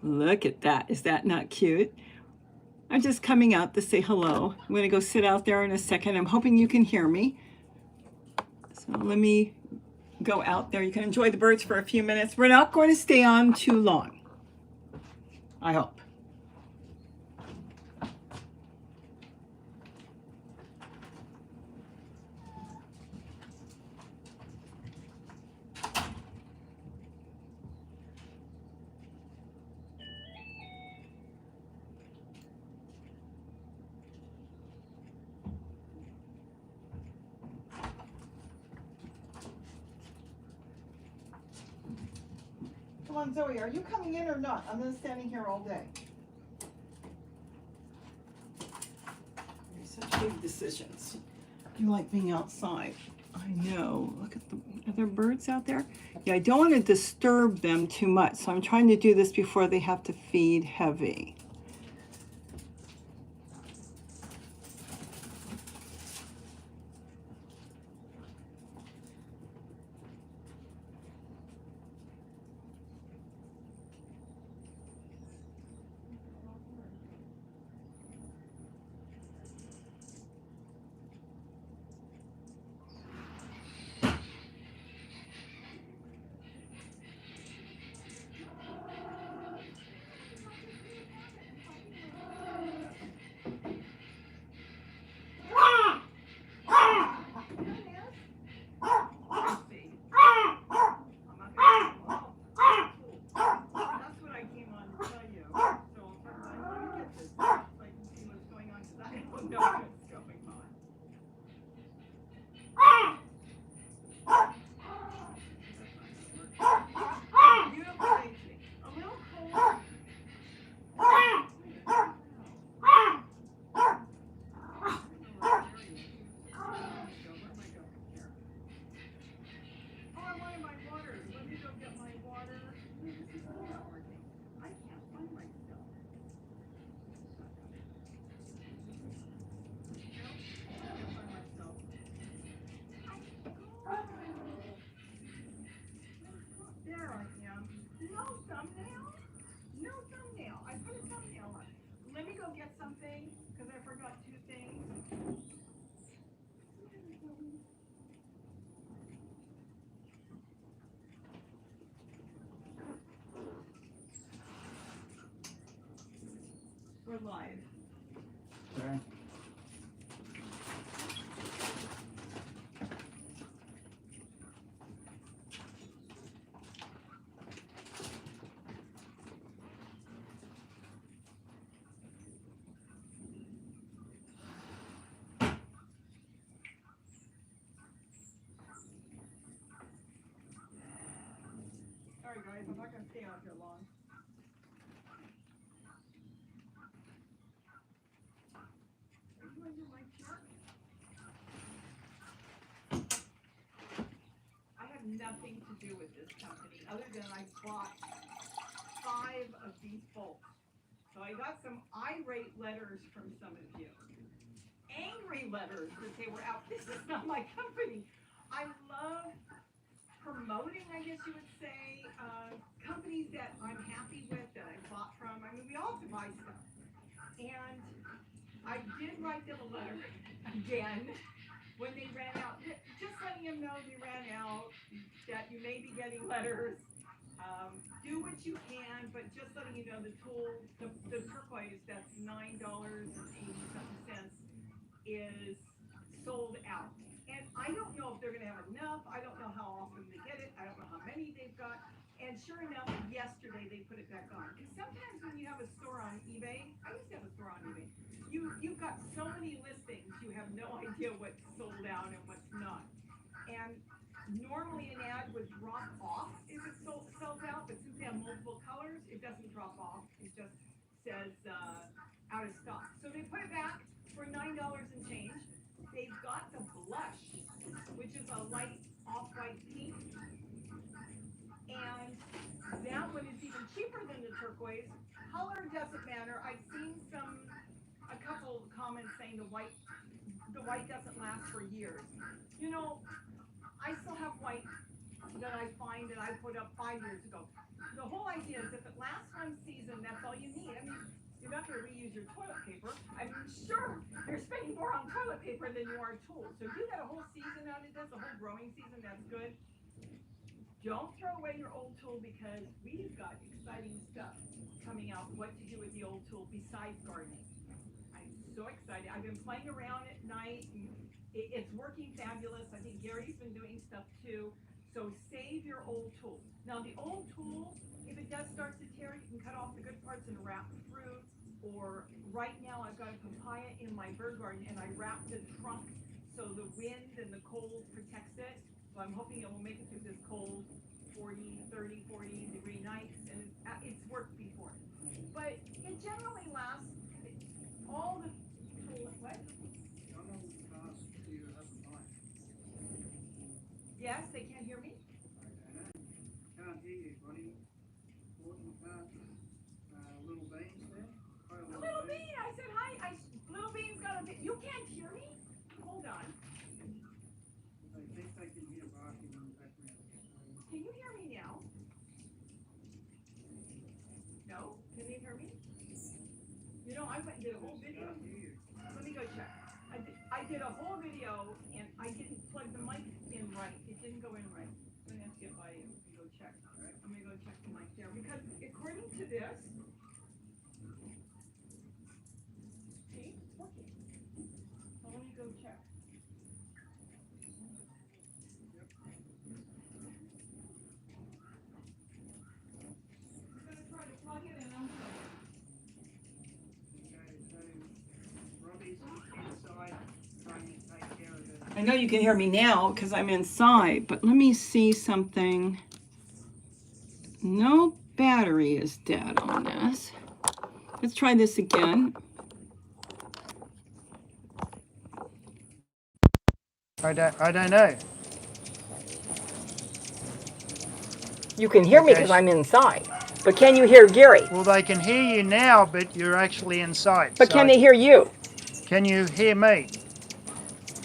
Look at that. Is that not cute? I'm just coming out to say hello. I'm going to go sit out there in a second. I'm hoping you can hear me. So let me go out there. You can enjoy the birds for a few minutes. We're not going to stay on too long, I hope. Come on, Zoe, are you coming in or not? I'm just standing here all day. Such big decisions. You like being outside. I know. Look at the, are there birds out there? Yeah, I don't want to disturb them too much, so I'm trying to do this before they have to feed heavy. We're live. Sorry. Sorry guys, I'm not going to stay out here long. I have nothing to do with this company other than I bought 5 of these bolts. So I got some irate letters from some of you. Angry letters that they were out. This is not my company. I love promoting, I guess you would say, companies that I'm happy with, that I bought from. I mean, we all have to buy stuff. And I did write them a letter again when they ran out. Just letting them know they ran out, that you may be getting letters. Do what you can, but just letting you know the tool, the turquoise, that's $9.80 is sold out. And I don't know if they're going to have enough. I don't know how often they get it. I don't know how many they've got. And sure enough, yesterday they put it back on. Because sometimes when you have a store on eBay, I used to have a store on eBay, you've got so many listings, you have no idea what's sold out and what's not. And normally an ad would drop off if it sells out, but since they have multiple colors, it doesn't drop off. It just says out of stock. So they put it back for $9 and change. They've got the blush, which is a light off-white pink. And that one is even cheaper than the turquoise. Color doesn't matter. I've seen a couple comments saying the white doesn't last for years. You know, I still have white that I find that I put up 5 years ago. The whole idea is if it lasts one season, to reuse your toilet paper, I'm sure you're spending more on toilet paper than you are tools. So if you got a whole season out of this, a whole growing season, that's good. Don't throw away your old tool because we've got exciting stuff coming out, what to do with the old tool besides gardening. I'm so excited. I've been playing around at night. It's working fabulous. I think Gary's been doing stuff too. So save your old tool. Now the old tool, if it does start to tear, you can cut off the good parts and wrap fruit. Or right now I've got a papaya in my bird garden and I wrapped the trunk so the wind and the cold protects it. So I'm hoping it will make it through this cold 40, 30, 40 degree nights, and it's worked before. But it generally lasts all the what? Yes, they can't hear me? Can't hear you, buddy. Little beans there? Little Bean, I said hi. Little Bean's got a bit. You can't hear me? Hold on. I think they can hear barking in the background. Can you hear me now? No? Can they hear me? You know, I went and did a whole video. Can't hear you. Let me go check. I did a whole video and I didn't plug the mic in right. It didn't go in right. I'm gonna have to get by you and go check. All right. I'm gonna go check the mic there because according to this, see, it's working. So let me go check. I'm gonna try to plug it and unplug it. Okay, so Robbie's inside trying to take care of it. I know you can hear me now because I'm inside, but let me see something. No battery is dead on this. Let's try this again. I don't know. You can hear me Okay. because I'm inside. But can you hear Gary? Well, they can hear you now, but you're actually inside. But can they hear you? Can you hear me?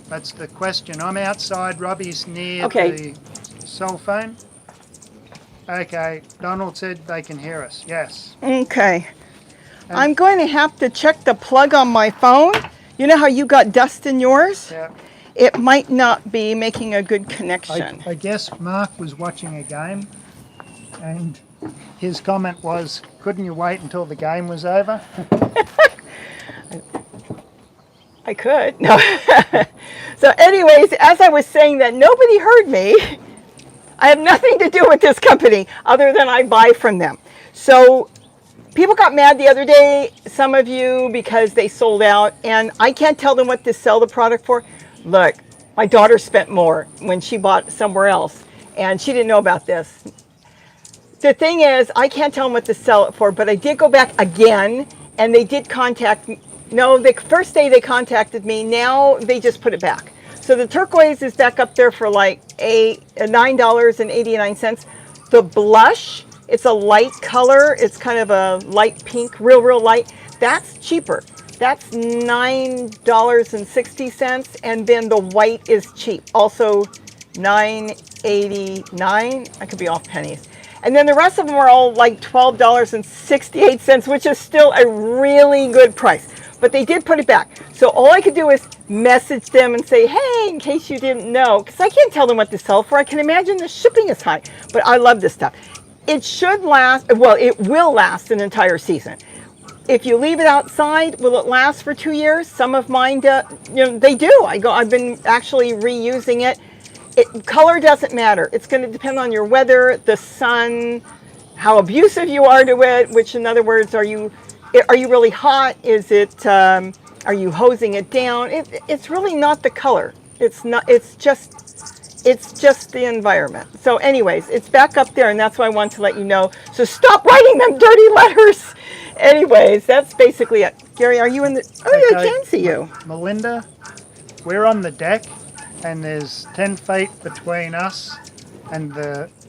That's the question. I'm outside. Robbie's near Okay. the cell phone. Okay. Donald said they can hear us. Yes. Okay. I'm going to have to check the plug on my phone. You know how you got dust in yours? Yeah. It might not be making a good connection. I guess Mark was watching a game, and his comment was, couldn't you wait until the game was over? I could. No. So anyways, as I was saying that, nobody heard me. I have nothing to do with this company other than I buy from them. So people got mad the other day, some of you, because they sold out, and I can't tell them what to sell the product for. Look, my daughter spent more when she bought somewhere else, and she didn't know about this. The thing is, I can't tell them what to sell it for, but I did go back again, and they did contact me. No, the first day they contacted me, now they just put it back. So the turquoise is back up there for like $9.89. The blush, it's a light color. It's kind of a light pink, real light. That's cheaper. That's $9.60. And then the white is cheap. Also $9.89. I could be off pennies. And then the rest of them are all like $12.68, which is still a really good price. But they did put it back. So all I could do is message them and say, hey, in case you didn't know, because I can't tell them what to sell for. I can imagine the shipping is high, but I love this stuff. It should last, well, it will last an entire season. If you leave it outside, will it last for 2 years? Some of mine, they do. I've been actually reusing it. Color doesn't matter. It's going to depend on your weather, the sun, how abusive you are to it, which in other words, are you really hot? Is it, are you hosing it down? It's really not the color. It's just the environment. So anyways, it's back up there, and that's why I want to let you know. So stop writing them dirty letters. Anyways, that's basically it. Gary, are you in the, oh yeah, I can see you. Melinda, we're on the deck, and there's 10 feet between us and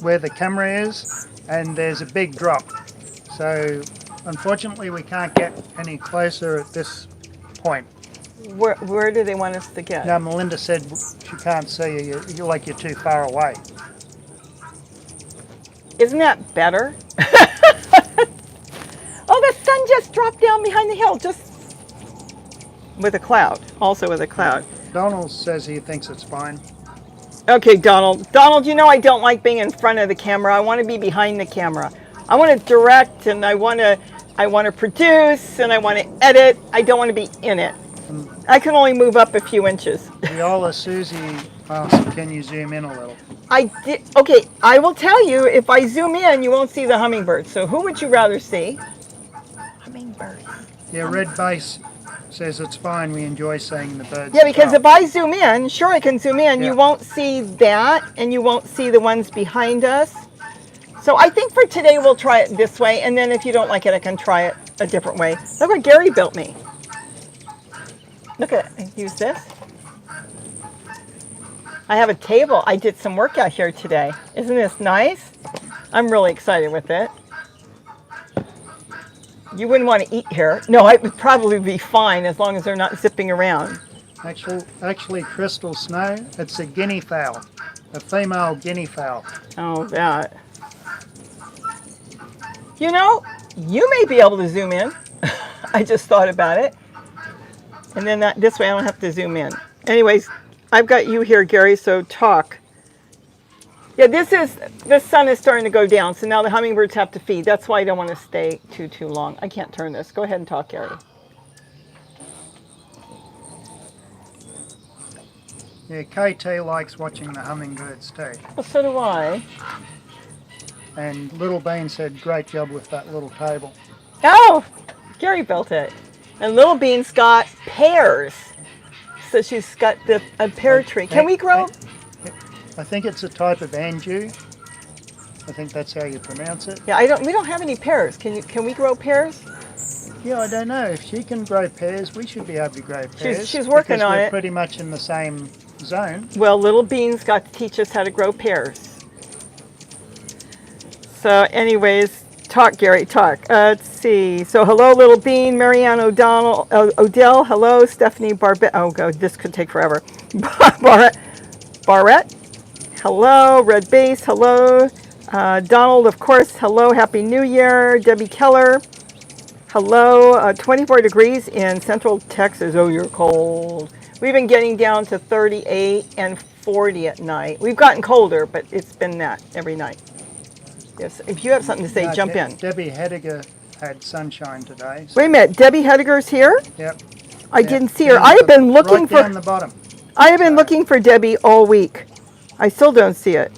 where the camera is, and there's a big drop. So unfortunately we can't get any closer at this point. Where do they want us to get? Now Melinda said she can't see you. You're like you're too far away. Isn't that better? Oh, the sun just dropped down behind the hill. Well, just with a cloud, also with a cloud. Donald says he thinks it's fine. Okay, Donald. Donald, you know I don't like being in front of the camera. I want to be behind the camera. I want to direct, and I want to produce, and I want to edit. I don't want to be in it. I can only move up a few inches. Viola Susie asked, can you zoom in a little? I did. Okay, I will tell you, if I zoom in, you won't see the hummingbird. So who would you rather see? Hummingbirds. Yeah, Red Base says it's fine. We enjoy seeing the birds. Yeah, because as well. if I zoom in, sure I can zoom in, Yeah. you won't see that, and you won't see the ones behind us. So I think for today we'll try it this way, and then if you don't like it, I can try it a different way. Look what Gary built me. Look at it. Use this. I have a table. I did some work out here today. Isn't this nice? I'm really excited with it. You wouldn't want to eat here. No, it would probably be fine as long as they're not zipping around. Actually, Crystal Snow, it's a guinea fowl, a female guinea fowl. Oh, that. You know, you may be able to zoom in. I just thought about it. And then this way I don't have to zoom in. Anyways, I've got you here, Gary, so talk. Yeah, the sun is starting to go down, so now the hummingbirds have to feed. That's why I don't want to stay too long. I can't turn this. Go ahead and talk, Gary. Yeah, KT likes watching the hummingbirds too. Well, so do I. And Little Bean said, great job with that little table. Oh, Gary built it. And Little Bean's got pears. So she's got a pear tree. Can we grow? I think it's a type of anju. I think that's how you pronounce it. Yeah, we don't have any pears. Can we grow pears? Yeah, I don't know. If she can grow pears, we should be able to grow pears. She's working on we're it. Pretty much in the same zone. Well, Little Bean's got to teach us how to grow pears. So anyways, talk, Gary, talk. Let's see. So hello, Little Bean, Marianne Odell, hello, Stephanie Barbette. Oh, God, this could take forever. Barrett, hello, Red Base, hello. Donald, of course, hello, Happy New Year. Debbie Keller, hello. 24 degrees in Central Texas. Oh, you're cold. We've been getting down to 38 and 40 at night. We've gotten colder, but it's been that every night. Yes, if you have something to say, jump in. Debbie Hediger had sunshine today. So. Wait a minute, Debbie Hediger's here? Yep. I didn't see her. I have been looking right down the bottom. I have been looking for Debbie all week. I still don't see it.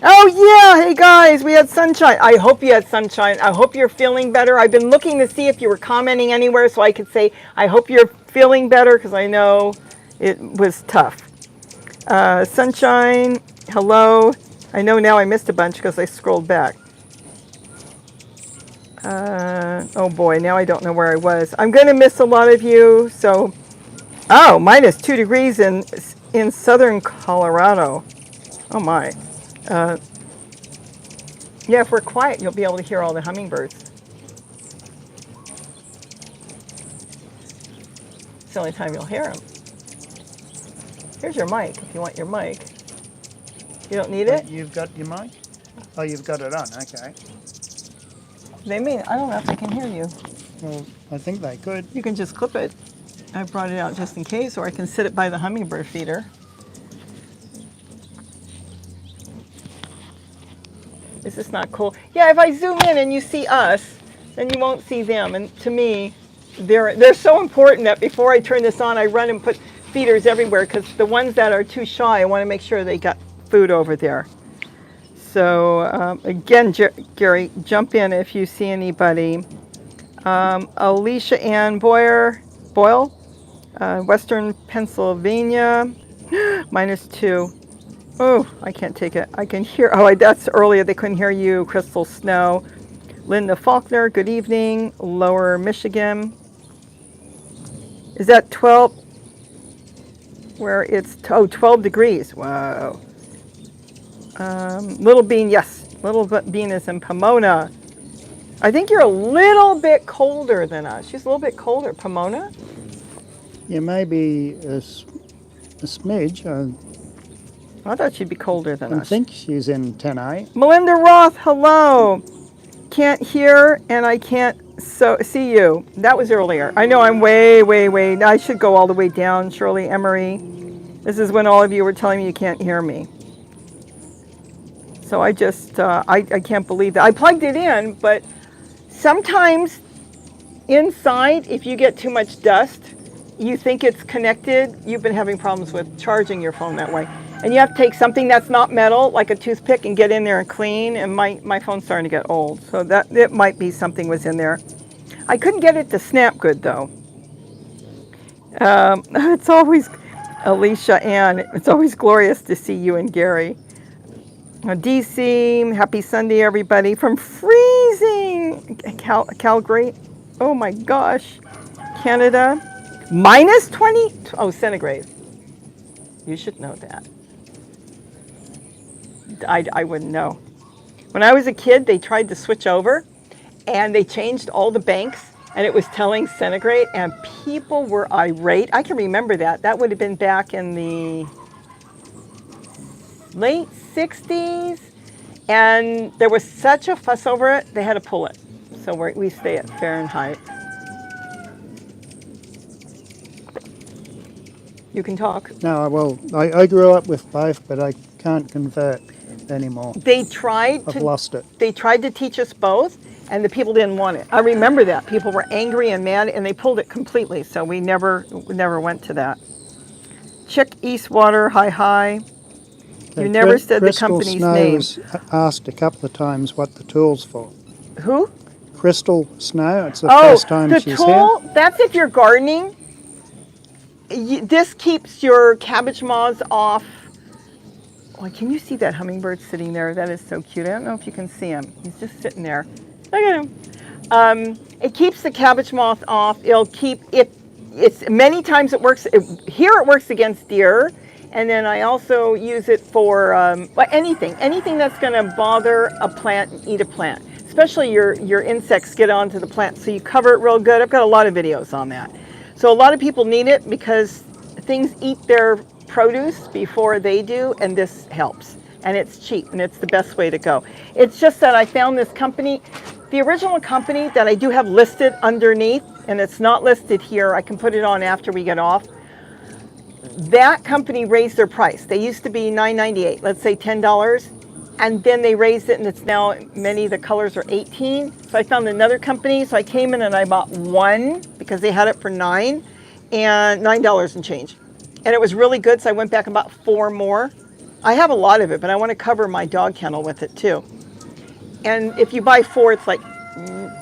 Oh yeah, hey guys, we had sunshine. I hope you had sunshine. I hope you're feeling better. I've been looking to see if you were commenting anywhere so I could say, I hope you're feeling better, because I know it was tough. Sunshine, hello. I know now I missed a bunch because I scrolled back. Oh boy, now I don't know where I was. I'm going to miss a lot of you. So, oh, minus 2 degrees in southern Colorado. Oh my. Yeah, if we're quiet, you'll be able to hear all the hummingbirds. It's the only time you'll hear them. Here's your mic if you want your mic. You don't need it? You've got your mic? Oh, you've got it on, okay. I don't know if they can hear you. Well, I think they could. You can just clip it. I brought it out just in case, or I can sit it by the hummingbird feeder. Is this not cool? Yeah, if I zoom in and you see us, then you won't see them. And to me, they're so important that before I turn this on, I run and put feeders everywhere, because the ones that are too shy, I want to make sure they got food over there. So again, Gary, jump in if you see anybody. Alicia Ann Boyle, Western Pennsylvania, -2. Oh, I can't take it. I can hear, oh, that's earlier. They couldn't hear you. Crystal Snow. Linda Faulkner, good evening. Lower Michigan. Is that 12? Where it's, 12 degrees. Wow. Little Bean, yes. Little Bean is in Pomona. I think you're a little bit colder than us. She's a little bit colder. Pomona? Yeah, maybe a smidge. I thought she'd be colder than us. I think she's in 10A. Melinda Roth, hello. can't hear and I can't see you. That was earlier. I know I'm way. I should go all the way down, Shirley Emery. This is when all of you were telling me you can't hear me. So I just, I can't believe that. I plugged it in, but sometimes inside, if you get too much dust, you think it's connected. You've been having problems with charging your phone that way. And you have to take something that's not metal, like a toothpick, and get in there and clean. And my phone's starting to get old. So that it might be something was in there. I couldn't get it to snap good, though. It's always, Alicia Ann, it's always glorious to see you and Gary. DC, happy Sunday, everybody. From freezing Calgary. Oh, my gosh. Canada. Minus 20? Oh, centigrade. You should know that. I wouldn't know. When I was a kid, they tried to switch over, and they changed all the banks, and it was telling centigrade, and people were irate. I can remember that. That would have been back in the late 60s, and there was such a fuss over it, they had to pull it. So we stay at Fahrenheit. You can talk. No, well, I grew up with both, but I can't convert anymore. I've lost it. They tried to teach us both, and the people didn't want it. I remember that. People were angry and mad, and they pulled it completely, so we never went to that. Chick Eastwater, hi. You never said the company's name. Crystal Snow was asked a couple of times what the tool's for. Who? Crystal Snow. It's the first time she's here. The tool, that's if you're gardening. This keeps your cabbage moths off. Oh, can you see that hummingbird sitting there? That is so cute. I don't know if you can see him. He's just sitting there. Look at him. It keeps the cabbage moth off. It'll keep it. It's many times it works. Here it works against deer. And then I also use it for anything that's going to bother a plant and eat a plant. Especially your insects get onto the plant, so you cover it real good. I've got a lot of videos on that. So a lot of people need it because things eat their produce before they do, and this helps. And it's cheap, and it's the best way to go. It's just that I found this company, the original company that I do have listed underneath, and it's not listed here. I can put it on after we get off. That company raised their price. They used to be $9.98, let's say $10, and then they raised it, and it's now, many of the colors are $18. So I found another company, so I came in and I bought one because they had it for $9 and change. And it was really good, so I went back and bought 4 more. I have a lot of it, but I want to cover my dog kennel with it too. And if you buy 4, it's like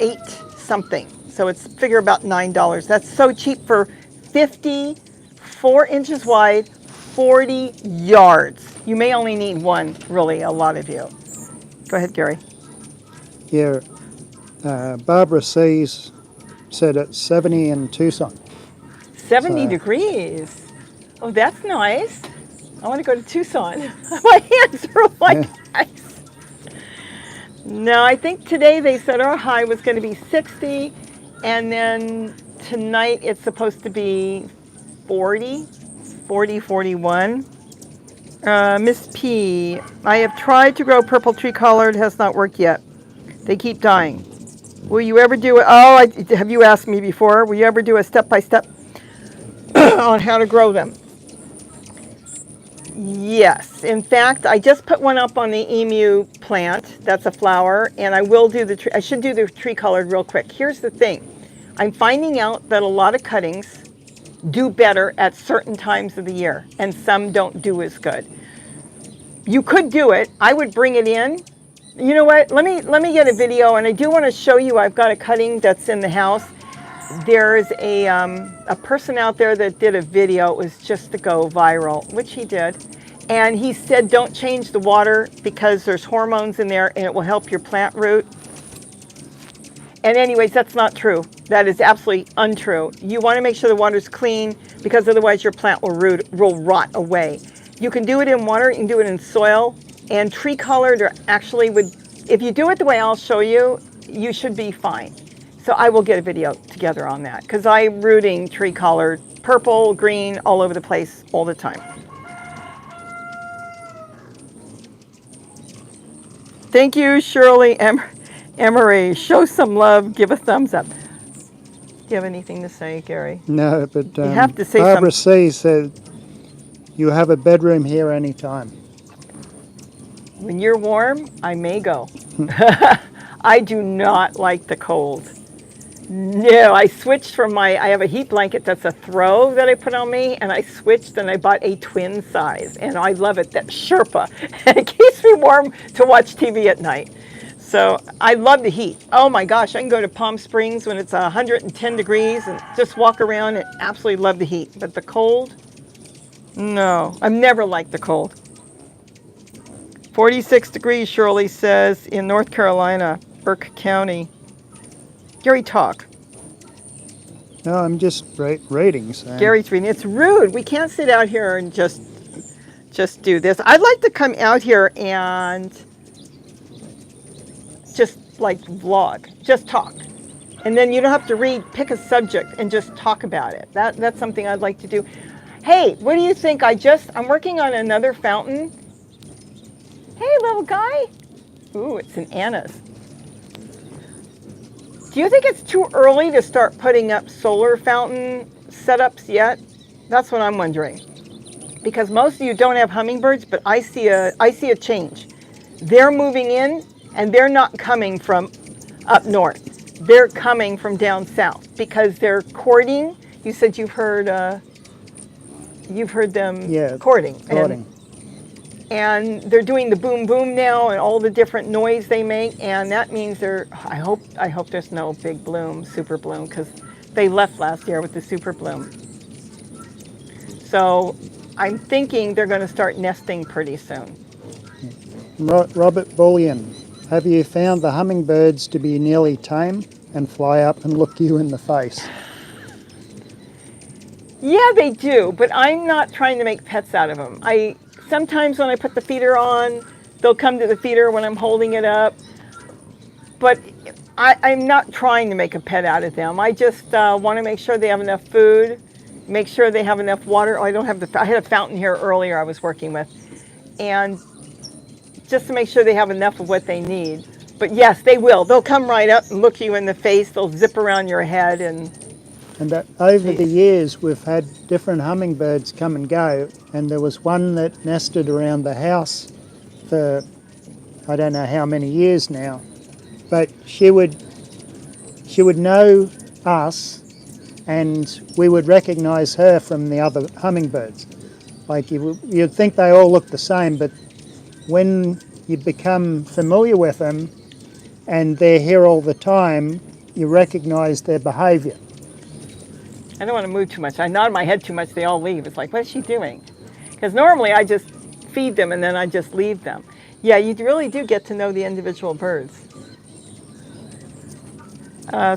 8 something. So it's figure about $9. That's so cheap for 4 inches wide, 40 yards. You may only need one, really, a lot of you. Go ahead, Gary. Yeah, Barbara C's said it's 70 in Tucson. 70 degrees. Oh, that's nice. I want to go to Tucson. My hands are like ice. No, I think today they said our high was going to be 60, and then tonight it's supposed to be 40, 41. Miss P, I have tried to grow purple tree color. It has not worked yet. They keep dying. Will you ever do it? Oh, have you asked me before? Will you ever do a step-by-step on how to grow them? Yes. In fact, I just put one up on the emu plant. That's a flower, and I will do the tree. I should do the tree colored real quick. Here's the thing. I'm finding out that a lot of cuttings do better at certain times of the year, and some don't do as good. You could do it. I would bring it in. You know what? Let me get a video, and I do want to show you. I've got a cutting that's in the house. There's a person out there that did a video. It was just to go viral, which he did, and he said don't change the water because there's hormones in there, and it will help your plant root. And anyways, that's not true. That is absolutely untrue. You want to make sure the water's clean because otherwise your plant will rot away. You can do it in water, you can do it in soil, and tree colored or actually would, if you do it the way I'll show you, you should be fine. So I will get a video together on that because I'm rooting tree colored, purple, green, all over the place all the time. Thank you, Shirley. Emery, show some love, give a thumbs up. Do you have anything to say, Gary? No, but You have to say Barbara something. C said you have a bedroom here anytime. When you're warm, I may go. I do not like the cold. No, I switched from I have a heat blanket that's a throw that I put on me, and I switched and I bought a twin size, and I love it, that Sherpa. It keeps me warm to watch TV at night. So I love the heat. Oh my gosh, I can go to Palm Springs when it's 110 degrees and just walk around and absolutely love the heat. But the cold, no, I've never liked the cold. 46 degrees, Shirley says, in North Carolina, Burke County. Gary, talk. No, I'm just reading. So. Gary's reading. It's rude. We can't sit out here and just do this. I'd like to come out here and just like vlog, just talk. And then you don't have to read, pick a subject and just talk about it. That's something I'd like to do. Hey, what do you think? I'm working on another fountain. Hey, little guy. Ooh, it's an Anna's. Do you think it's too early to start putting up solar fountain setups yet? That's what I'm wondering. Because most of you don't have hummingbirds, but I see a change. They're moving in, and they're not coming from up north. They're coming from down south because they're courting. You said you've heard them courting. And they're doing the boom boom now and all the different noise they make, and that means I hope there's no big bloom, super bloom, because they left last year with the super bloom. So I'm thinking they're going to start nesting pretty soon. Robert Bullion, have you found the hummingbirds to be nearly tame and fly up and look you in the face? Yeah, they do, but I'm not trying to make pets out of them. Sometimes when I put the feeder on, they'll come to the feeder when I'm holding it up. But I'm not trying to make a pet out of them. I just want to make sure they have enough food, make sure they have enough water. I had a fountain here earlier I was working with. And just to make sure they have enough of what they need. But yes, they will. They'll come right up and look you in the face. They'll zip around your head and over the years, we've had different hummingbirds come and go, and there was one that nested around the house for I don't know how many years now. But she would know us, and we would recognise her from the other hummingbirds. Like you'd think they all look the same, but when you become familiar with them and they're here all the time, you recognise their behaviour. I don't want to move too much. I nod my head too much, they all leave. It's like, what is she doing? Because normally I just feed them and then I just leave them. Yeah, you really do get to know the individual birds.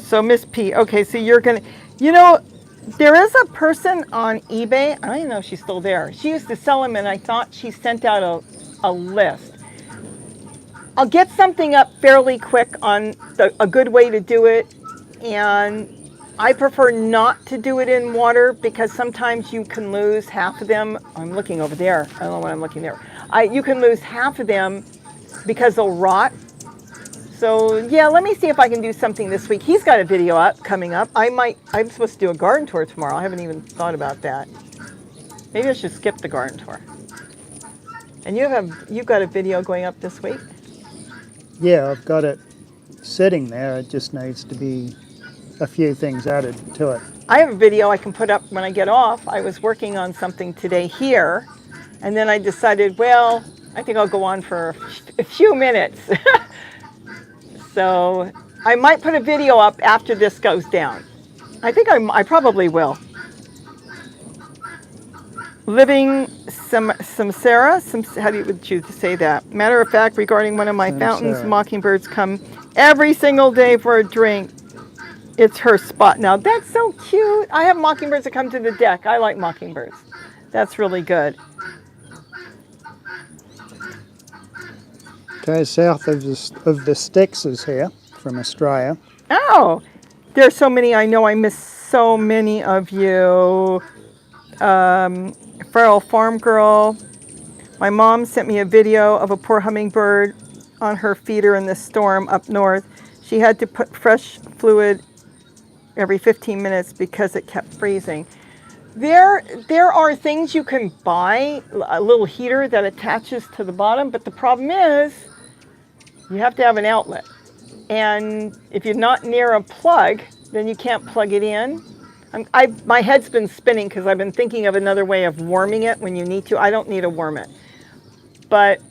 So Miss P, okay, so you're going to, there is a person on eBay, I don't even know if she's still there. She used to sell them and I thought she sent out a list. I'll get something up fairly quick on a good way to do it, and I prefer not to do it in water because sometimes you can lose half of them. I'm looking over there. I don't know what I'm looking there. You can lose half of them because they'll rot. So yeah, let me see if I can do something this week. He's got a video coming up. I'm supposed to do a garden tour tomorrow. I haven't even thought about that. Maybe I should skip the garden tour. And you've got a video going up this week? Yeah, I've got it sitting there. It just needs to be a few things added to it. I have a video I can put up when I get off. I was working on something today here, and then I decided, well, I think I'll go on for a few minutes. So I might put a video up after this goes down. I think I probably will. Living Samsara, how would you say that? Matter of fact, regarding one of my fountains, mockingbirds come every single day for a drink. It's her spot. Now, that's so cute. I have mockingbirds that come to the deck. I like mockingbirds. That's really good. Okay, south of the Sticks is here from Australia. Oh, there's so many. I know I miss so many of you. Feral Farm Girl. My mom sent me a video of a poor hummingbird on her feeder in the storm up north. She had to put fresh fluid every 15 minutes because it kept freezing. There are things you can buy, a little heater that attaches to the bottom, but the problem is you have to have an outlet. And if you're not near a plug, then you can't plug it in. My head's been spinning because I've been thinking of another way of warming it when you need to. I don't need to warm it. But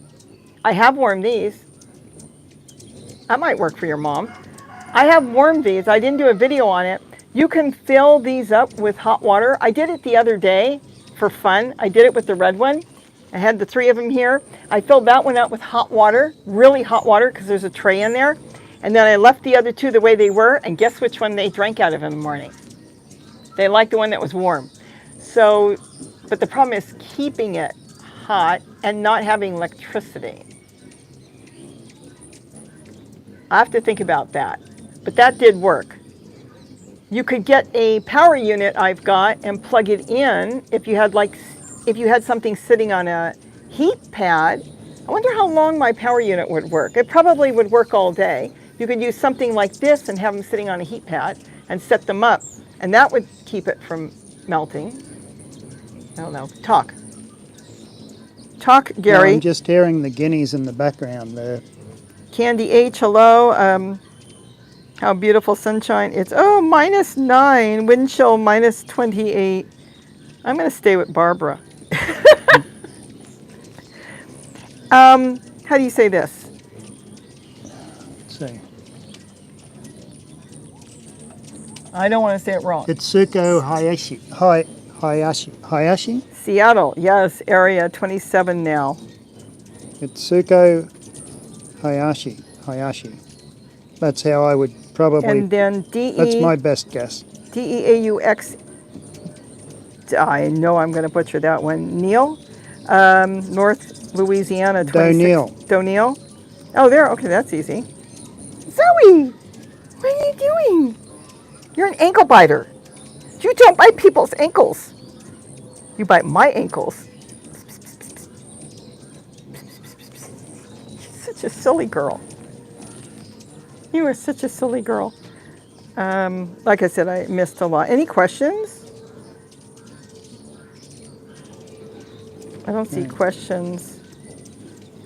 I have warmed these. That might work for your mom. I have warmed these. I didn't do a video on it. You can fill these up with hot water. I did it the other day for fun. I did it with the red one. I had the 3 of them here. I filled that one up with hot water, really hot water, because there's a tray in there. And then I left the other 2 the way they were, and guess which one they drank out of in the morning? They liked the one that was warm. So, but the problem is keeping it hot and not having electricity. I have to think about that. But that did work. You could get a power unit I've got and plug it in if you had something sitting on a heat pad. I wonder how long my power unit would work. It probably would work all day. You could use something like this and have them sitting on a heat pad and set them up, and that would keep it from melting. I don't know. Talk, Gary. No, I'm just hearing the guineas in the background there. Candy H, hello. How beautiful sunshine. It's, -9, wind chill -28. I'm going to stay with Barbara. How do you say this? Let's see. I don't want to say it wrong. Itsuko Hayashi? Seattle, yes, area 27 now. Itsuko Hayashi. That's how I would probably. And then That's my best guess. DEAUX. I know I'm going to butcher that one. Neil, North Louisiana. Doneil. Oh, there. Okay, that's easy. Zoe, what are you doing? You're an ankle biter. You don't bite people's ankles. You bite my ankles. Such a silly girl. You are such a silly girl. Like I said, I missed a lot. Any questions? I don't see questions.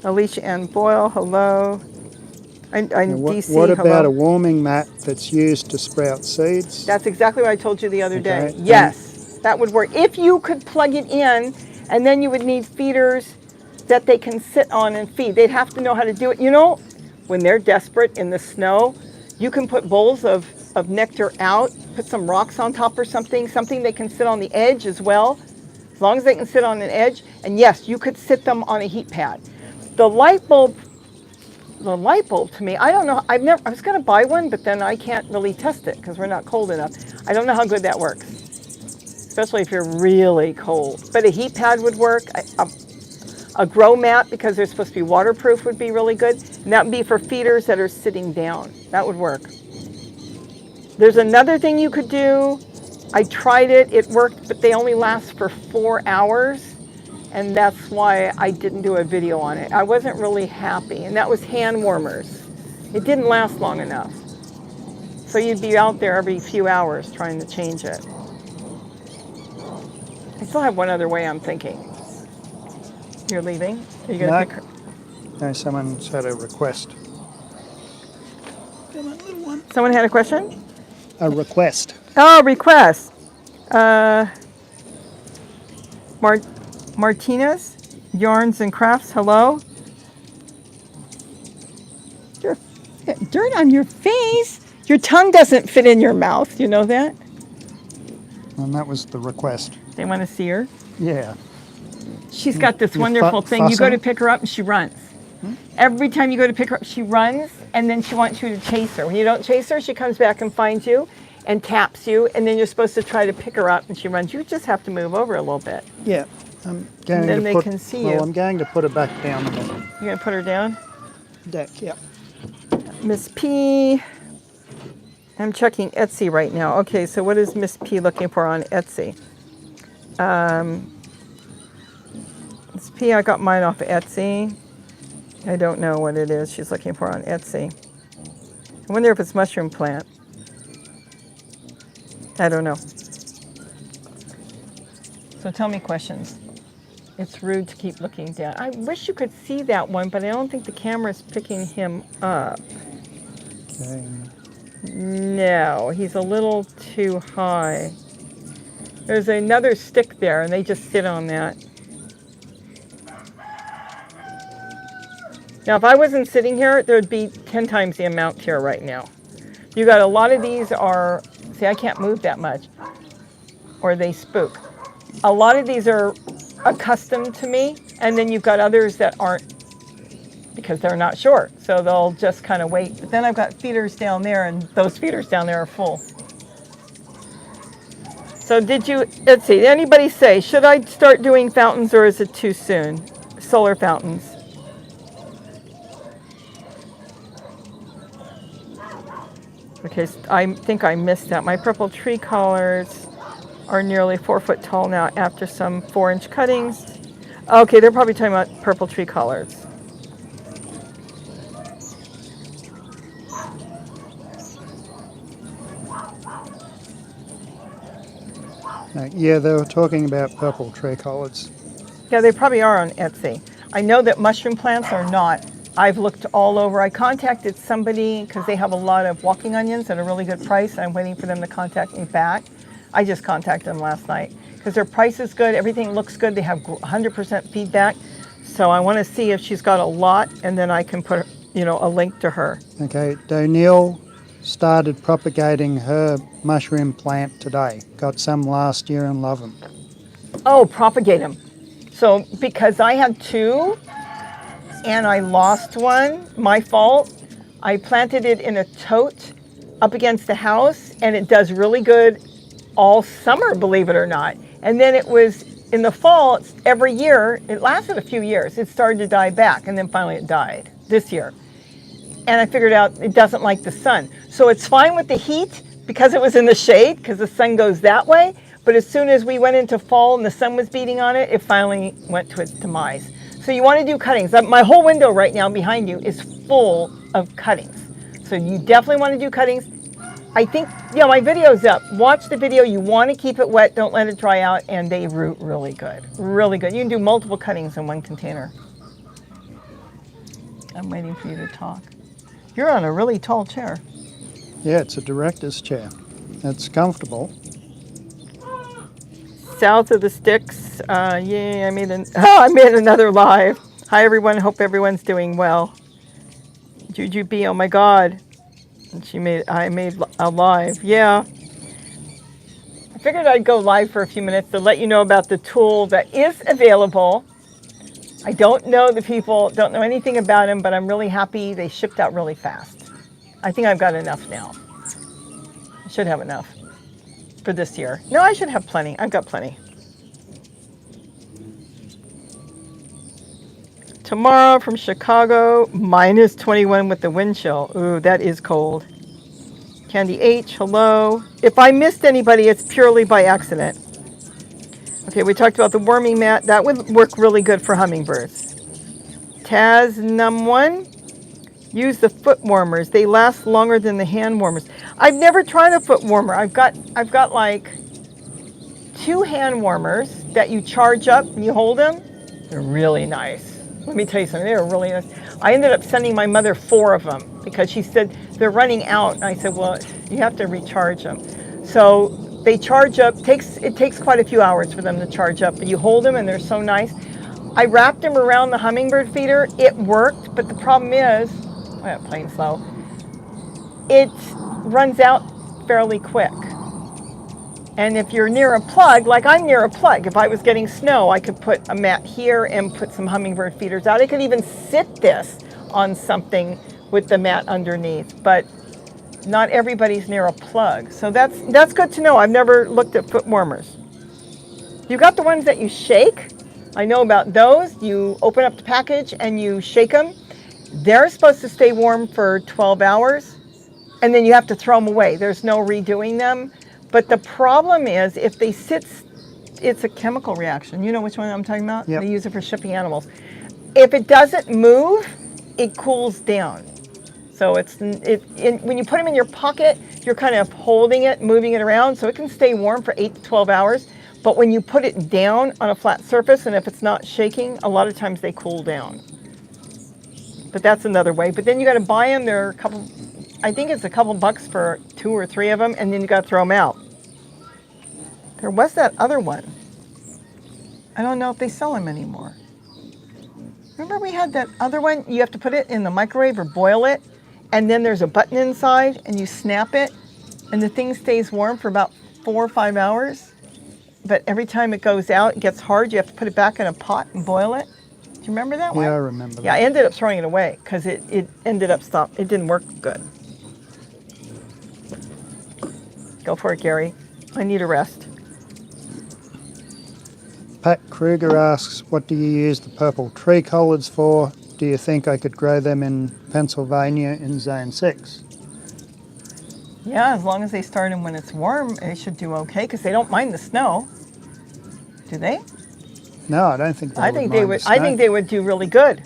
Alicia Ann Boyle, hello. DC, what about hello. a warming mat that's used to sprout seeds? That's exactly what I told you the other day. Okay. Yes, that would work. If you could plug it in, and then you would need feeders that they can sit on and feed. They'd have to know how to do it. You know, when they're desperate in the snow, you can put bowls of nectar out, put some rocks on top or something they can sit on the edge as well, as long as they can sit on an edge. And yes, you could sit them on a heat pad. The light bulb to me, I don't know, I was going to buy one, but then I can't really test it because we're not cold enough. I don't know how good that works, especially if you're really cold. But a heat pad would work. A grow mat, because they're supposed to be waterproof, would be really good. And that would be for feeders that are sitting down. That would work. There's another thing you could do. I tried it. It worked, but they only last for 4 hours. And that's why I didn't do a video on it. I wasn't really happy. And that was hand warmers. It didn't last long enough. So you'd be out there every few hours trying to change it. I still have one other way I'm thinking. You're leaving? Are you going to pick her? No, someone's had a request. Someone had a question? A request. Oh, request. Martinez, Yarns and Crafts, hello. Dirt on your face. Your tongue doesn't fit in your mouth. You know that? And that was the request. They want to see her. Yeah. She's got this wonderful thing. You go to pick her up and she runs. Every time you go to pick her up, she runs, and then she wants you to chase her. When you don't chase her, she comes back and finds you and taps you, and then you're supposed to try to pick her up, and she runs. You just have to move over a little bit. Yeah. I'm going And then to they put, can see well, you. I'm going to put her back down on the You're going to put her down? deck, yeah. Miss P. I'm checking Etsy right now. Okay, so what is Miss P looking for on Etsy? Miss P, I got mine off of Etsy. I don't know what it is she's looking for on Etsy. I wonder if it's mushroom plant. I don't know. So tell me questions. It's rude to keep looking down. I wish you could see that one, but I don't think the camera's picking him up. Okay. No, he's a little too high. There's another stick there, and they just sit on that. Now, if I wasn't sitting here, there would be 10 times the amount here right now. You got a lot of these are, see, I can't move that much, or they spook. A lot of these are accustomed to me, and then you've got others that aren't because they're not sure. So they'll just kind of wait. But then I've got feeders down there, and those feeders down there are full. So did you, let's see, did anybody say, should I start doing fountains or is it too soon? Solar fountains. Okay, I think I missed that. My purple tree collards are nearly 4 foot tall now after some 4-inch cuttings. Okay, they're probably talking about purple tree collards. Yeah, they were talking about purple tree collards. Yeah, they probably are on Etsy. I know that mushroom plants are not. I've looked all over. I contacted somebody because they have a lot of walking onions at a really good price. I'm waiting for them to contact me back. I just contacted them last night because their price is good. Everything looks good. They have 100% feedback. So I want to see if she's got a lot, and then I can put, a link to her. Okay, Donielle started propagating her mushroom plant today. Got some last year and love them. Oh, propagate them. So because I had 2 and I lost one, my fault. I planted it in a tote up against the house, and it does really good all summer, believe it or not. And then it was in the fall, every year, it lasted a few years. It started to die back, and then finally it died this year. And I figured out it doesn't like the sun. So it's fine with the heat because it was in the shade, because the sun goes that way. But as soon as we went into fall and the sun was beating on it, it finally went to its demise. So you want to do cuttings. My whole window right now behind you is full of cuttings. So you definitely want to do cuttings. I think, my video's up. Watch the video. You want to keep it wet. Don't let it dry out. And they root really good. Really good. You can do multiple cuttings in one container. I'm waiting for you to talk. You're on a really tall chair. Yeah, it's a director's chair. It's comfortable. South of the Sticks. I made another live. Hi everyone. Hope everyone's doing well. Juju B. Oh my God. And I made a live. Yeah. I figured I'd go live for a few minutes to let you know about the tool that is available. I don't know the people, don't know anything about them, but I'm really happy they shipped out really fast. I think I've got enough now. I should have enough for this year. No, I should have plenty. I've got plenty. Tomorrow from Chicago, minus 21 with the wind chill. Ooh, that is cold. Candy H, hello. If I missed anybody, it's purely by accident. Okay, we talked about the warming mat. That would work really good for hummingbirds. Taz Num1, use the foot warmers. They last longer than the hand warmers. I've never tried a foot warmer. I've got like 2 hand warmers that you charge up and you hold them. They're really nice. Let me tell you something, they were really nice. I ended up sending my mother 4 of them because she said they're running out. And I said, well, you have to recharge them. So they charge up, it takes quite a few hours for them to charge up, but you hold them and they're so nice. I wrapped them around the hummingbird feeder. It worked, but the problem is, playing slow, it runs out fairly quick. And if you're near a plug, like I'm near a plug, if I was getting snow, I could put a mat here and put some hummingbird feeders out. I could even sit this on something with the mat underneath, but not everybody's near a plug. So that's good to know. I've never looked at foot warmers. You got the ones that you shake. I know about those. You open up the package and you shake them. They're supposed to stay warm for 12 hours, and then you have to throw them away. There's no redoing them. But the problem is if they sit, it's a chemical reaction. You know which one I'm talking about? Yep. They use it for shipping animals. If it doesn't move, it cools down. So when you put them in your pocket, you're kind of holding it, moving it around, so it can stay warm for 8 to 12 hours. But when you put it down on a flat surface, and if it's not shaking, a lot of times they cool down. But that's another way. But then you got to buy them. They're a couple, I think it's a couple bucks for 2 or 3 of them, and then you got to throw them out. There was that other one. I don't know if they sell them anymore. Remember we had that other one? You have to put it in the microwave or boil it, and then there's a button inside, and you snap it, and the thing stays warm for about 4 or 5 hours. But every time it goes out, it gets hard. You have to put it back in a pot and boil it. Do you remember that one? Yeah, I remember that. Yeah, I ended up throwing it away because it ended up it didn't work good. Go for it, Gary. I need a rest. Pat Kruger asks, what do you use the purple tree collards for? Do you think I could grow them in Pennsylvania in Zone 6? Yeah, as long as they start them when it's warm, they should do okay because they don't mind the snow. Do they? No, I don't think they would. I think they would do really good.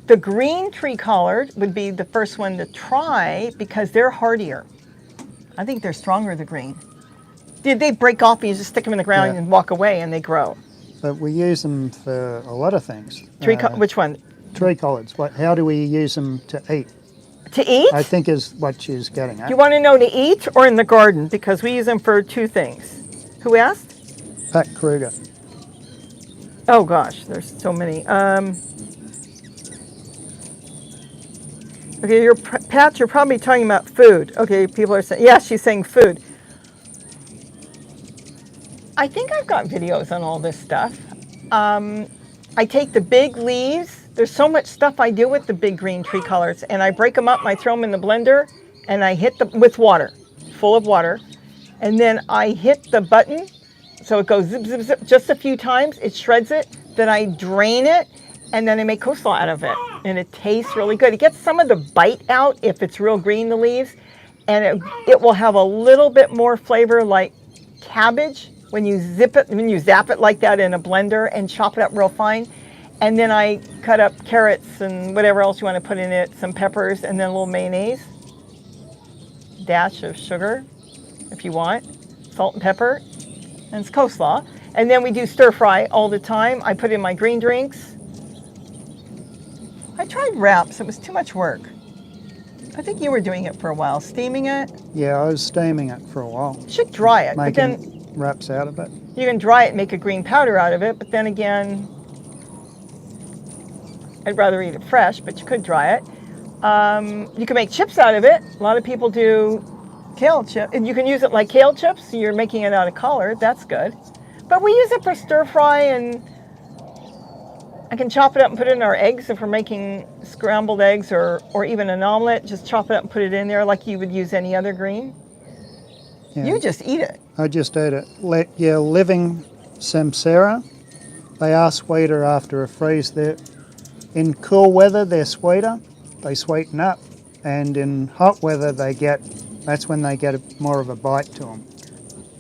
The green tree collard would be the first one to try because they're hardier. I think they're stronger, the green. They break off and you just stick them in the ground and walk away and they grow. But we use them for a lot of things. Which one? Tree collards. How do we use them to eat? To eat? I think is what she's getting at. You want to know to eat or in the garden? Because we use them for 2 things. Who asked? Pat Kruger. Oh gosh, there's so many. Okay, Pat, you're probably talking about food. Okay, people are saying, yeah, she's saying food. I think I've got videos on all this stuff. I take the big leaves. There's so much stuff I do with the big green tree collards, and I break them up and I throw them in the blender, and I hit them with water, full of water, and then I hit the button, so it goes zip, zip, zip, just a few times. It shreds it. Then I drain it, and then I make coleslaw out of it, and it tastes really good. It gets some of the bite out if it's real green, the leaves, and it will have a little bit more flavor like cabbage when you zap it like that in a blender and chop it up real fine. And then I cut up carrots and whatever else you want to put in it, some peppers, and then a little mayonnaise, dash of sugar if you want, salt and pepper, and it's coleslaw. And then we do stir fry all the time. I put in my green drinks. I tried wraps. It was too much work. I think you were doing it for a while, steaming it. Yeah, I was steaming it for a while. You should dry it. Making but then wraps out of it. you can dry it and make a green powder out of it, but then again, I'd rather eat it fresh, but you could dry it. You can make chips out of it. A lot of people do kale chip. And you can use it like kale chips. So you're making it out of collard. That's good. But we use it for stir fry, and I can chop it up and put it in our eggs if we're making scrambled eggs or even an omelet. Just chop it up and put it in there like you would use any other green. Yeah. You just eat it. I just ate it. Living Samsara. They are sweeter after a freeze. In cool weather, they're sweeter. They sweeten up. And in hot weather, that's when they get more of a bite to them.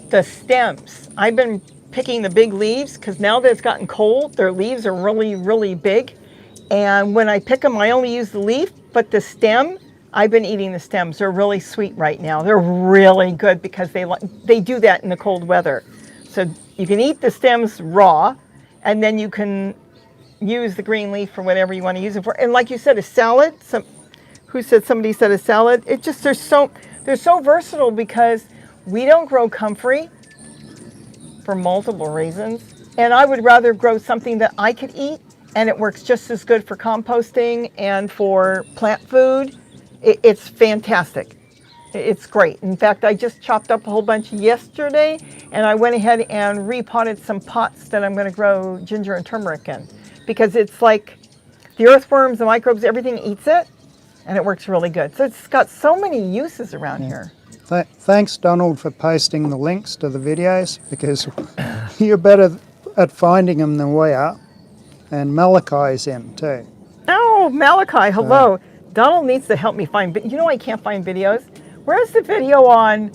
The stems. I've been picking the big leaves because now that it's gotten cold, their leaves are really, really big. And when I pick them, I only use the leaf, but the stem, I've been eating the stems. They're really sweet right now. They're really good because they do that in the cold weather. So you can eat the stems raw, and then you can use the green leaf for whatever you want to use it for. And like you said, a salad. Somebody said a salad. They're so versatile because we don't grow comfrey for multiple reasons. And I would rather grow something that I could eat, and it works just as good for composting and for plant food. It's fantastic. It's great. In fact, I just chopped up a whole bunch yesterday, and I went ahead and repotted some pots that I'm going to grow ginger and turmeric in, because it's like the earthworms, the microbes, everything eats it, and it works really good. So it's got so many uses around here. Thanks, Donald, for posting the links to the videos, because you're better at finding them than we are. And Malachi's in too. Oh, Malachi, hello. Donald needs to help me find, but I can't find videos. Where's the video on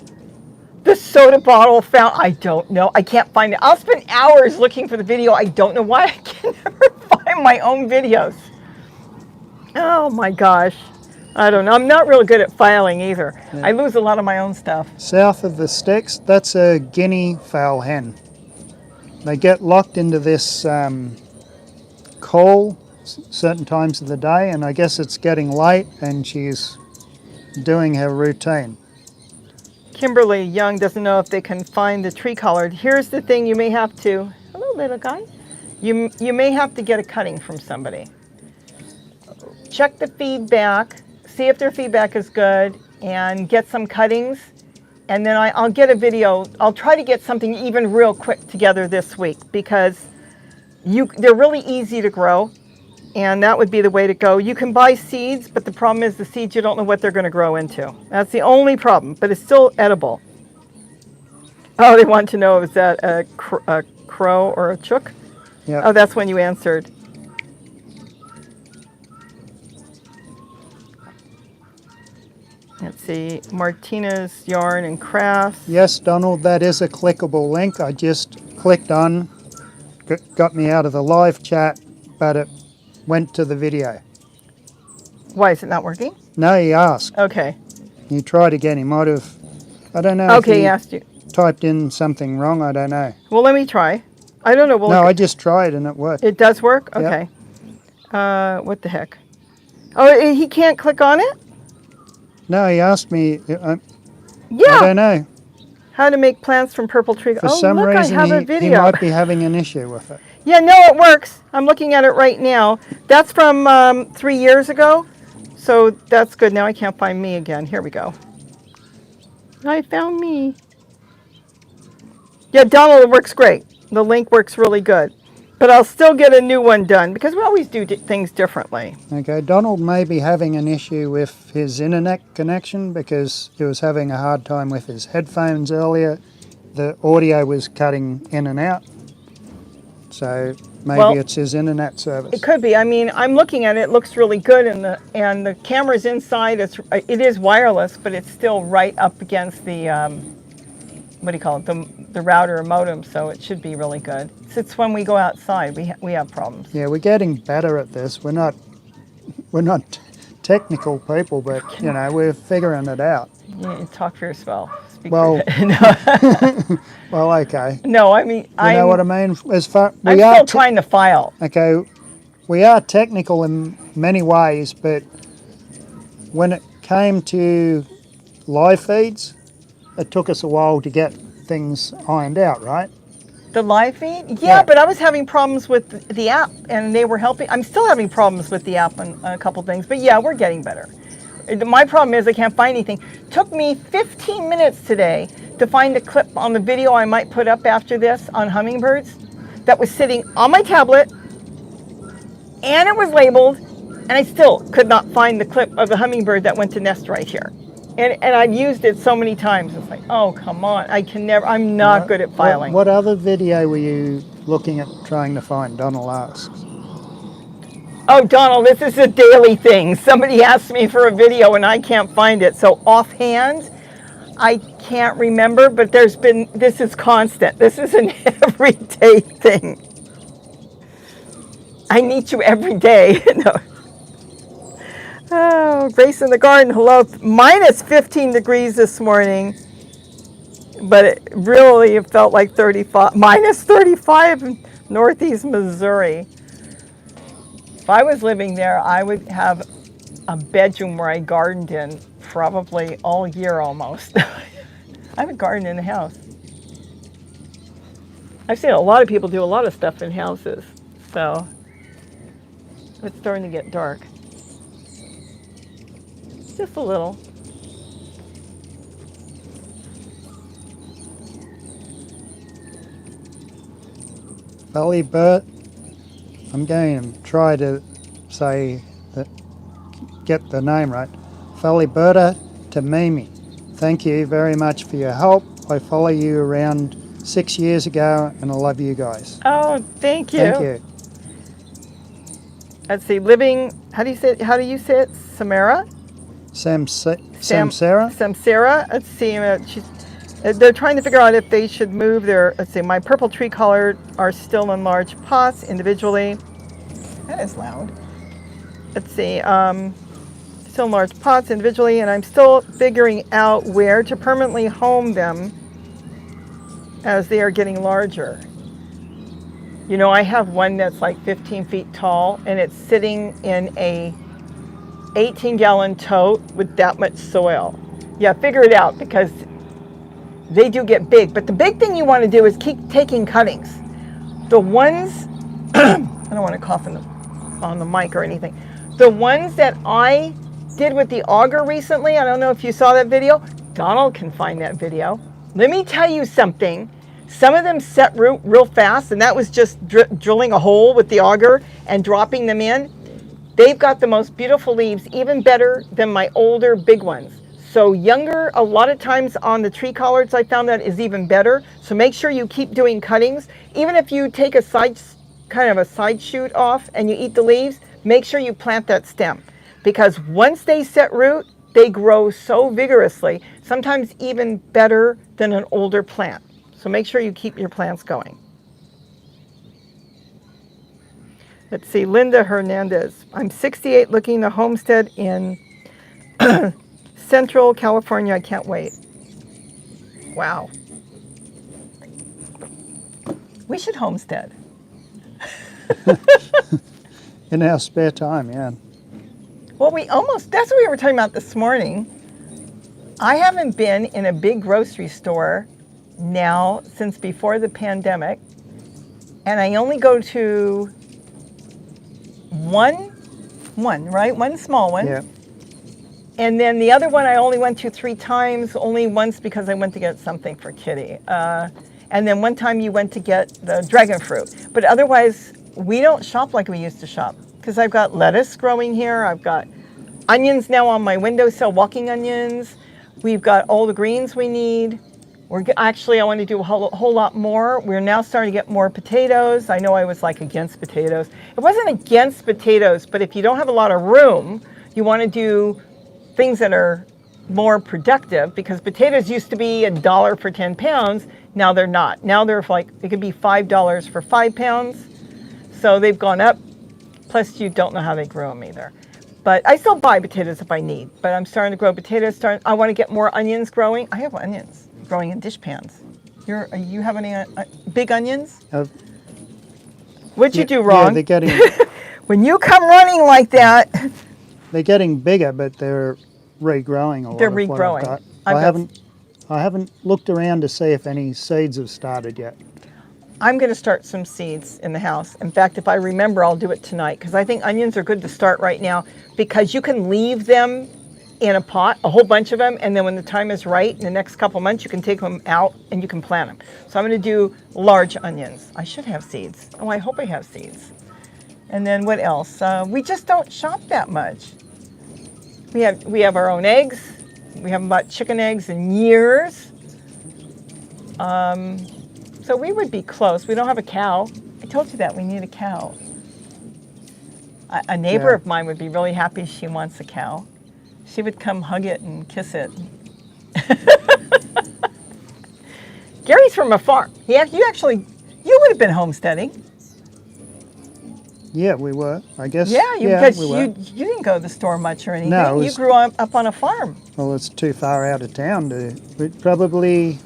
the soda bottle found? I don't know. I can't find it. I'll spend hours looking for the video. I don't know why I can never find my own videos. Oh my gosh. I don't know. I'm not real good at filing either. Yeah. I lose a lot of my own stuff. South of the sticks, that's a guinea fowl hen. They get locked into this coal certain times of the day, and I guess it's getting late and she's doing her routine. Kimberly Young doesn't know if they can find the tree collard. Here's the thing, you may have to, hello little guy, you may have to get a cutting from somebody. Check the feedback, see if their feedback is good, and get some cuttings, and then I'll get a video. I'll try to get something even real quick together this week, because they're really easy to grow, and that would be the way to go. You can buy seeds, but the problem is the seeds, you don't know what they're going to grow into. That's the only problem, but it's still edible. Oh, they want to know, is that a crow or a chook? Yeah. Oh, that's when you answered. Let's see, Martina's Yarn and Crafts. Yes, Donald, that is a clickable link. I just clicked on, got me out of the live chat, but it went to the video. Why is it not working? No, he asked. Okay. You tried again. He might have, I don't know. Okay, if he asked you. Typed in something wrong. I don't know. Well, let me try. I don't know. We'll No, look I just tried and it worked. It does work? Yep. Okay. What the heck? Oh, he can't click on it? No, he asked me. Yeah. I don't know. How to make plants from purple tree. For oh, some look, reason, I have a he video. might be having an issue with it. Yeah, no, it works. I'm looking at it right now. That's from 3 years ago. So that's good. Now I can't find me again. Here we go. I found me. Yeah, Donald, it works great. The link works really good. But I'll still get a new one done because we always do things differently. Okay, Donald may be having an issue with his internet connection because he was having a hard time with his headphones earlier. The audio was cutting in and out. So maybe it's his internet service. It could be. I mean, I'm looking at it. It looks really good, and the camera's inside. It is wireless, but it's still right up against the what do you call it? The router or modem. So it should be really good. It's when we go outside we have problems. Yeah, we're getting better at this. We're not technical people, but you know, we're figuring it out. You talk for yourself. Speak Well, for well, okay. no, I mean, You know what I mean? As far I'm still trying to file. Okay, we are technical in many ways, but when it came to live feeds, it took us a while to get things ironed out, right? The live feed? Yeah. But I was having problems with the app, and they were helping. I'm still having problems with the app on a couple things, but yeah, we're getting better. My problem is I can't find anything. Took me 15 minutes today to find a clip on the video I might put up after this on hummingbirds that was sitting on my tablet, and it was labeled, and I still could not find the clip of the hummingbird that went to nest right here. And I've used it so many times. It's like, oh, come on. I'm not good at filing. What other video were you looking at trying to find? Donald asks. Oh, Donald, this is a daily thing. Somebody asked me for a video and I can't find it. So offhand, I can't remember, but this is constant. This is an everyday thing. I need you every day. No. Oh, Grace in the garden, hello. Minus 15 degrees this morning, but it really felt like 35, minus 35 in northeast Missouri. If I was living there, I would have a bedroom where I gardened in probably all year almost. I have a garden in the house. I've seen a lot of people do a lot of stuff in houses, so it's starting to get dark. Just a little. Bert, I'm going to try to say that, get the name right. Feliberta to Mimi. Thank you very much for your help. I follow you around 6 years ago and I love you guys. Oh, thank you. Thank you. Let's see, living, how do you say it? Samara? Samsara? Samsara. Let's see, they're trying to figure out if they should move their, let's see, my purple tree collard are still in large pots individually. That is loud. let's see, still in large pots individually, and I'm still figuring out where to permanently home them as they are getting larger. You know, I have one that's like 15 feet tall, and it's sitting in a 18-gallon tote with that much soil. Yeah, figure it out, because they do get big. But the big thing you want to do is keep taking cuttings. The ones, I don't want to cough on the mic or anything. The ones that I did with the auger recently, I don't know if you saw that video. Donald can find that video. Let me tell you something. Some of them set root real fast, and that was just drilling a hole with the auger and dropping them in. They've got the most beautiful leaves, even better than my older big ones. So younger, a lot of times on the tree collards, I found that is even better. So make sure you keep doing cuttings. Even if you take a side shoot off and you eat the leaves, make sure you plant that stem. Because once they set root, they grow so vigorously, sometimes even better than an older plant. So make sure you keep your plants going. Let's see, Linda Hernandez. I'm 68 looking to homestead in Central California. I can't wait. Wow. We should homestead. In our spare time, yeah. Well, that's what we were talking about this morning. I haven't been in a big grocery store now since before the pandemic. And I only go to one, right? One small one. Yeah. And then the other one I only went to 3 times, only once because I went to get something for Kitty. And then one time you went to get the dragon fruit. But otherwise, we don't shop like we used to shop. Because I've got lettuce growing here. I've got onions now on my windowsill, walking onions. We've got all the greens we need. Actually, I want to do a whole lot more. We're now starting to get more potatoes. I know I was like against potatoes. It wasn't against potatoes, but if you don't have a lot of room, you want to do things that are more productive, because potatoes used to be $1 for 10 pounds. Now they're not. Now they're like, it could be $5 for 5 pounds. So they've gone up. Plus you don't know how they grow them either. But I still buy potatoes if I need, but I'm starting to grow potatoes. I want to get more onions growing. I have onions growing in dish pans. You have any big onions? What'd you do wrong? Yeah, they're getting... When you come running like that... They're getting bigger, but they're regrowing a lot. They're of what regrowing. I haven't looked around to see if any seeds have started yet. I'm going to start some seeds in the house. In fact, if I remember, I'll do it tonight, because I think onions are good to start right now, because you can leave them in a pot, a whole bunch of them, and then when the time is right, in the next couple months, you can take them out and you can plant them. So I'm going to do large onions. I should have seeds. Oh, I hope I have seeds. And then what else? We just don't shop that much. We have our own eggs. We haven't bought chicken eggs in years. So we would be close. We don't have a cow. I told you that we need a cow. A neighbor of mine would be really happy. She wants a cow. She would come hug it and kiss it. Gary's from a farm. You would have been homesteading. Yeah, we were, I guess. Yeah, because you didn't go to the store much or anything. No, you grew up on a farm. Well, it's too far out of town to... We'd probably...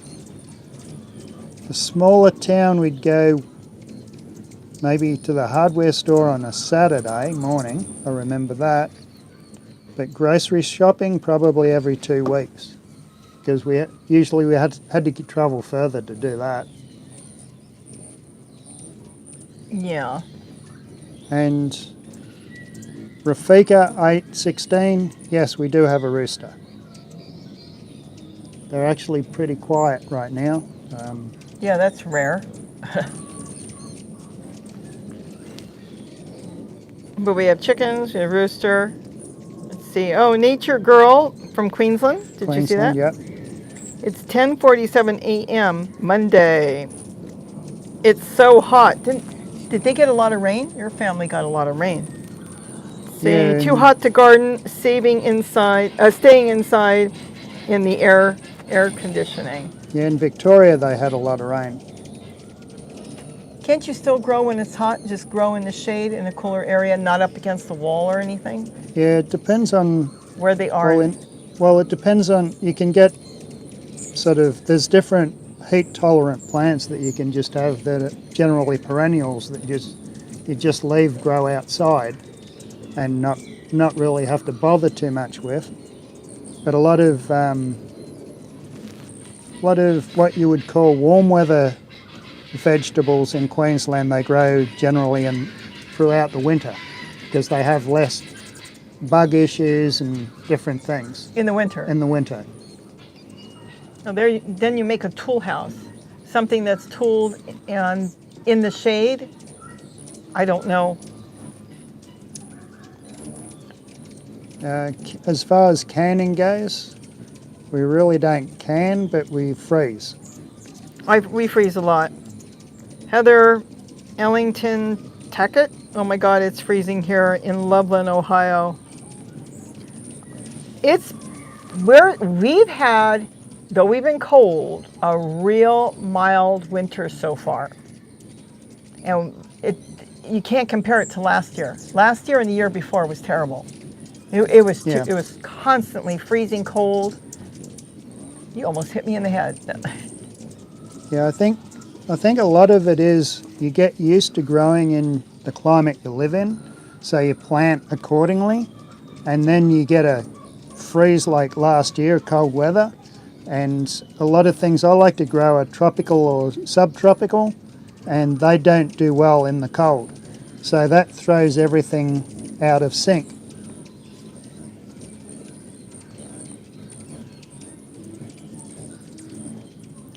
A smaller town, we'd go maybe to the hardware store on a Saturday morning. I remember that. But grocery shopping probably every 2 weeks, because we had to travel further to do that. Yeah. And Rafika 816, yes, we do have a rooster. They're actually pretty quiet right now. Yeah, that's rare. But we have chickens, we have rooster. Let's see. Oh, Nature Girl from Queensland. Did you see that? Yep. It's 10:47 a.m. Monday. It's so hot. Did they get a lot of rain? Your family got a lot of rain. See, too hot to garden, staying inside in the air conditioning. Yeah, in Victoria they had a lot of rain. Can't you still grow when it's hot? Just grow in the shade in a cooler area, not up against the wall or anything? Yeah, it depends on Where they are. well, it depends on, you can get sort of, there's different heat tolerant plants that you can just have that are generally perennials that you just leave grow outside and not really have to bother too much with. But a lot of what you would call warm weather vegetables in Queensland, they grow generally throughout the winter because they have less bug issues and different things In the winter. in the winter. Now then you make a tool house, something that's tooled and in the shade. I don't know. As far as canning goes, we really don't can, but we freeze. We freeze a lot. Heather Ellington Tackett. Oh my God, it's freezing here in Loveland, Ohio. We've had, though we've been cold, a real mild winter so far. And you can't compare it to last year. Last year and the year before was terrible. It was constantly freezing cold. You almost hit me in the head. Yeah, I think a lot of it is you get used to growing in the climate you live in, so you plant accordingly, and then you get a freeze like last year, cold weather, and a lot of things I like to grow are tropical or subtropical, and they don't do well in the cold. So that throws everything out of sync.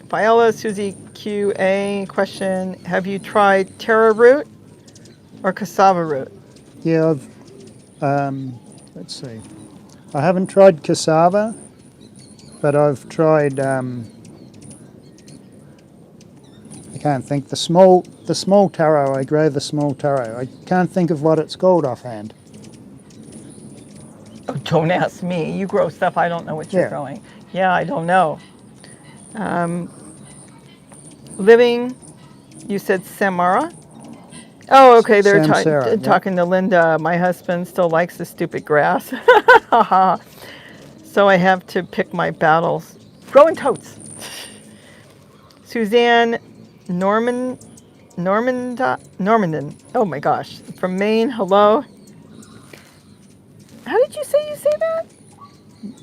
Viola Susie QA question: have you tried taro root or cassava root? Yeah, let's see. I haven't tried cassava, but I've tried. I can't think the small taro. I grow the small taro. I can't think of what it's called offhand. Oh, don't ask me. You grow stuff I don't know what you're growing. Yeah, I don't know. Living, you said Samara? Oh, okay, they're talking to Linda. My husband still likes the stupid grass. So I have to pick my battles. Growing totes. Suzanne Normandin. Oh my gosh. From Maine, hello. How did you say that?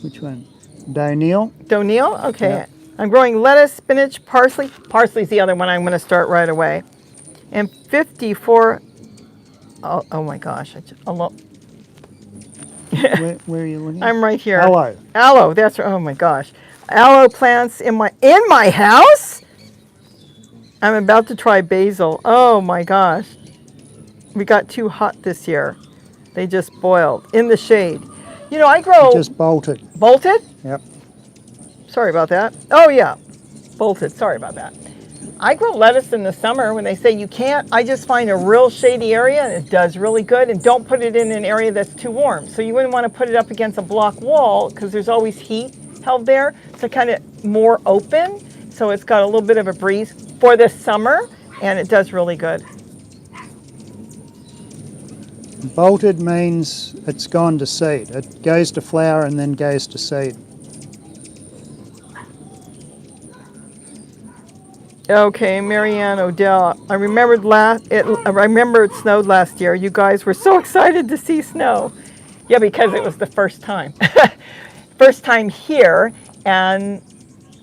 Which one? Doniel? Doniel? Okay. Yeah. I'm growing lettuce, spinach, parsley. Parsley's the other one I'm going to start right away. And 54. Oh my gosh. Where are you looking? I'm right here. Aloe. Aloe. That's right. Oh my gosh. Aloe plants in my house? I'm about to try basil. Oh my gosh. We got too hot this year. They just boiled in the shade. You know, I grow. Just bolted. Bolted? Yep. Sorry about that. Oh yeah, bolted. Sorry about that. I grow lettuce in the summer when they say you can't. I just find a real shady area and it does really good. And don't put it in an area that's too warm. So you wouldn't want to put it up against a block wall because there's always heat held there. So kind of more open. So it's got a little bit of a breeze for the summer and it does really good. Bolted means it's gone to seed. It goes to flower and then goes to seed. Okay, Marianne Odell. I remember it snowed last year. You guys were so excited to see snow. Yeah, because it was the first time. First time here, and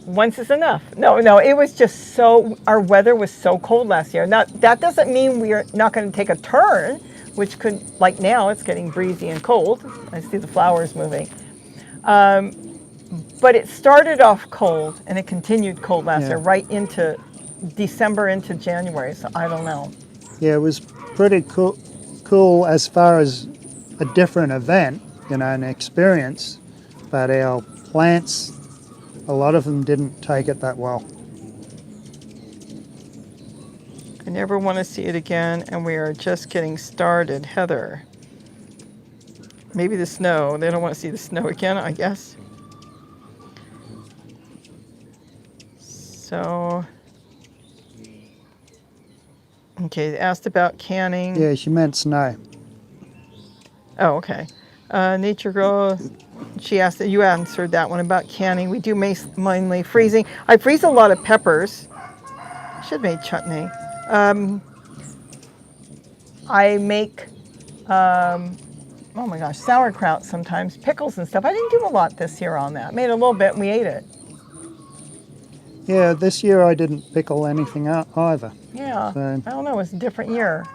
once is enough. No, it was just our weather was so cold last year. Now, that doesn't mean we're not going to take a turn, which could, like now, it's getting breezy and cold. I see the flowers moving. But it started off cold, and it continued cold last year, right into December into January, so I don't know. Yeah, it was pretty cool as far as a different event, an experience, but our plants, a lot of them didn't take it that well. I never want to see it again, and we are just getting started. Heather. Maybe the snow. They don't want to see the snow again, I guess. So, Okay, asked about canning. Yeah, she meant snow. Oh, okay. Nature Girl, she asked, you answered that one about canning. We do mainly freezing. I freeze a lot of peppers. Should make chutney. I make, oh my gosh, sauerkraut sometimes, pickles and stuff. I didn't do a lot this year on that. Made a little bit and we ate it. Yeah, this year I didn't pickle anything out either. Yeah, So. I don't know, it was a different year.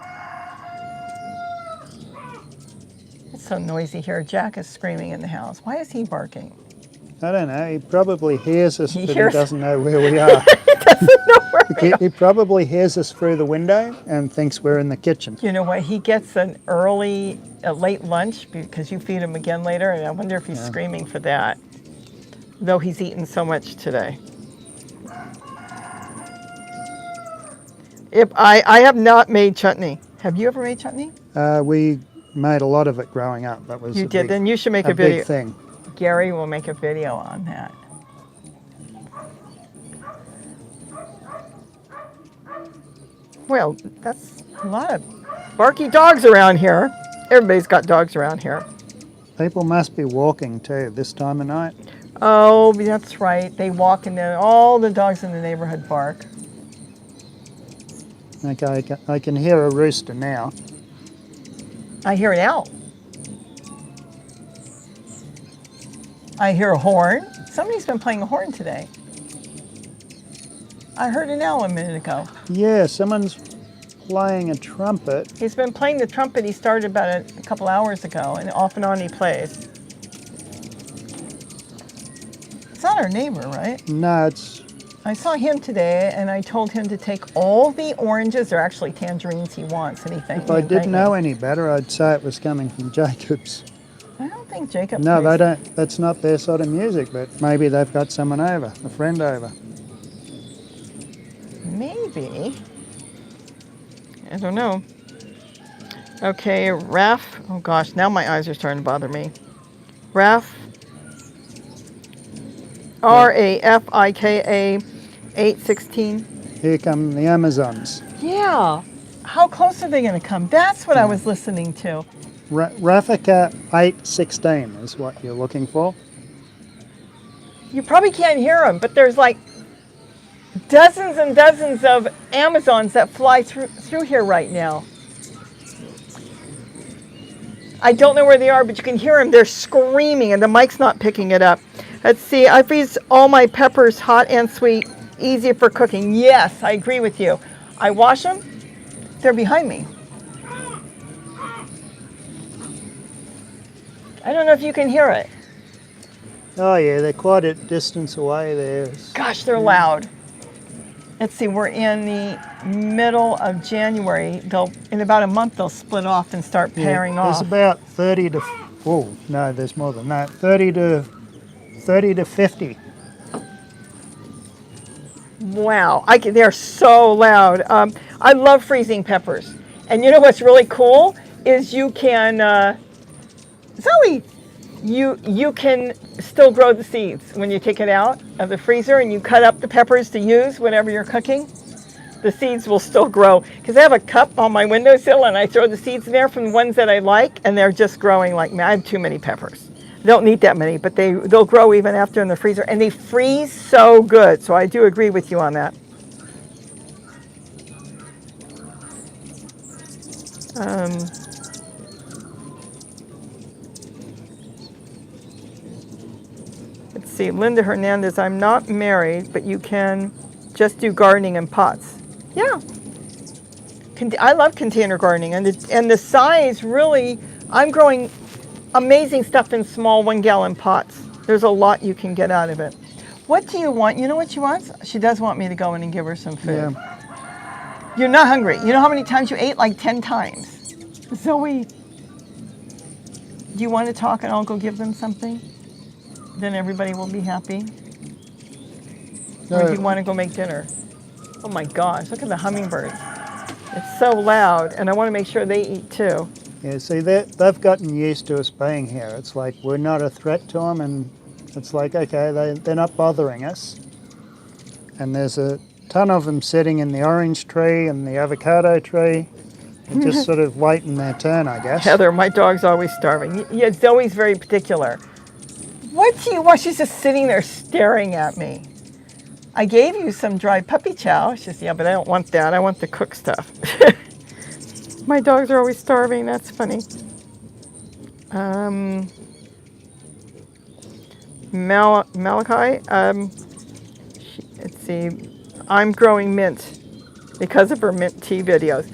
It's so noisy here. Jack is screaming in the house. Why is he barking? I don't know. He probably hears us, He but hears- he doesn't know where we are. He probably hears us through the window and thinks we're in the kitchen. You know what? He gets a late lunch because you feed him again later, and I wonder if he's screaming for that. Though he's eaten so much today. If I have not made chutney. Have you ever made chutney? We made a lot of it growing up. That was You a did. big, Then you should make a big video. thing. Gary will make a video on that. Well, that's a lot of barky dogs around here. Everybody's got dogs around here. People must be walking too this time of night. Oh, that's right. They walk and then all the dogs in the neighborhood bark. Okay, I can hear a rooster now. I hear an owl. I hear a horn. Somebody's been playing a horn today. I heard an owl a minute ago. Yeah, someone's playing a trumpet. He's been playing the trumpet. He started about a couple hours ago, and off and on he plays. It's not our neighbor, right? No, it's... I saw him today, and I told him to take all the oranges, or actually tangerines he wants, and he thanked If me. I didn't know any better, I'd say it was coming from Jacob's. I don't think Jacob No, plays. they don't. That's not their sort of music, but maybe they've got someone over, a friend over. Maybe. I don't know. Okay, Raf. Oh gosh, now my eyes are starting to bother me. Raf. RAFIKA 816. Here come the Amazons. Yeah. How close are they going to come? That's what I was listening to. Rafika 816 is what you're looking for. You probably can't hear them, but there's like dozens and dozens of Amazons that fly through here right now. I don't know where they are, but you can hear them. They're screaming, and the mic's not picking it up. Let's see. I freeze all my peppers hot and sweet, easy for cooking. Yes, I agree with you. I wash them. They're behind me. I don't know if you can hear it. Oh yeah, they're quite a distance away there. Gosh, they're loud. Let's see, we're in the middle of January. In about a month, they'll split off and start pairing off. There's about 30 to, oh no, there's more than that. 30 to 50. Wow, they're so loud. I love freezing peppers. And you know what's really cool is you can, Zoe, you can still grow the seeds when you take it out of the freezer and you cut up the peppers to use whenever you're cooking. The seeds will still grow because I have a cup on my windowsill and I throw the seeds in there from the ones that I like, and they're just growing like I have too many peppers. I don't need that many, but they'll grow even after in the freezer, and they freeze so good. So I do agree with you on that. Let's see, Linda Hernandez, I'm not married, but you can just do gardening in pots. Yeah. I love container gardening, and the size really, I'm growing amazing stuff in small 1 gallon pots. There's a lot you can get out of it. What do you want? You know what she wants? She does want me to go in and give her some food. Yeah. You're not hungry. You know how many times you ate? Like 10 times. Zoe, do you want to talk and I'll go give them something? Then everybody will be happy. Or do you want to go make dinner? Oh my gosh, look at the hummingbirds. It's so loud, and I want to make sure they eat too. Yeah, see, they've gotten used to us being here. It's like we're not a threat to them, and it's like, okay, they're not bothering us. And there's a ton of them sitting in the orange tree and the avocado tree. They're just sort of waiting their turn, I guess. Heather, my dog's always starving. Yeah, Zoe's very particular. What do you want? She's just sitting there staring at me. I gave you some dry puppy chow. She says, yeah, but I don't want that. I want the cooked stuff. My dogs are always starving. That's funny. Malachi, let's see. I'm growing mint because of her mint tea videos.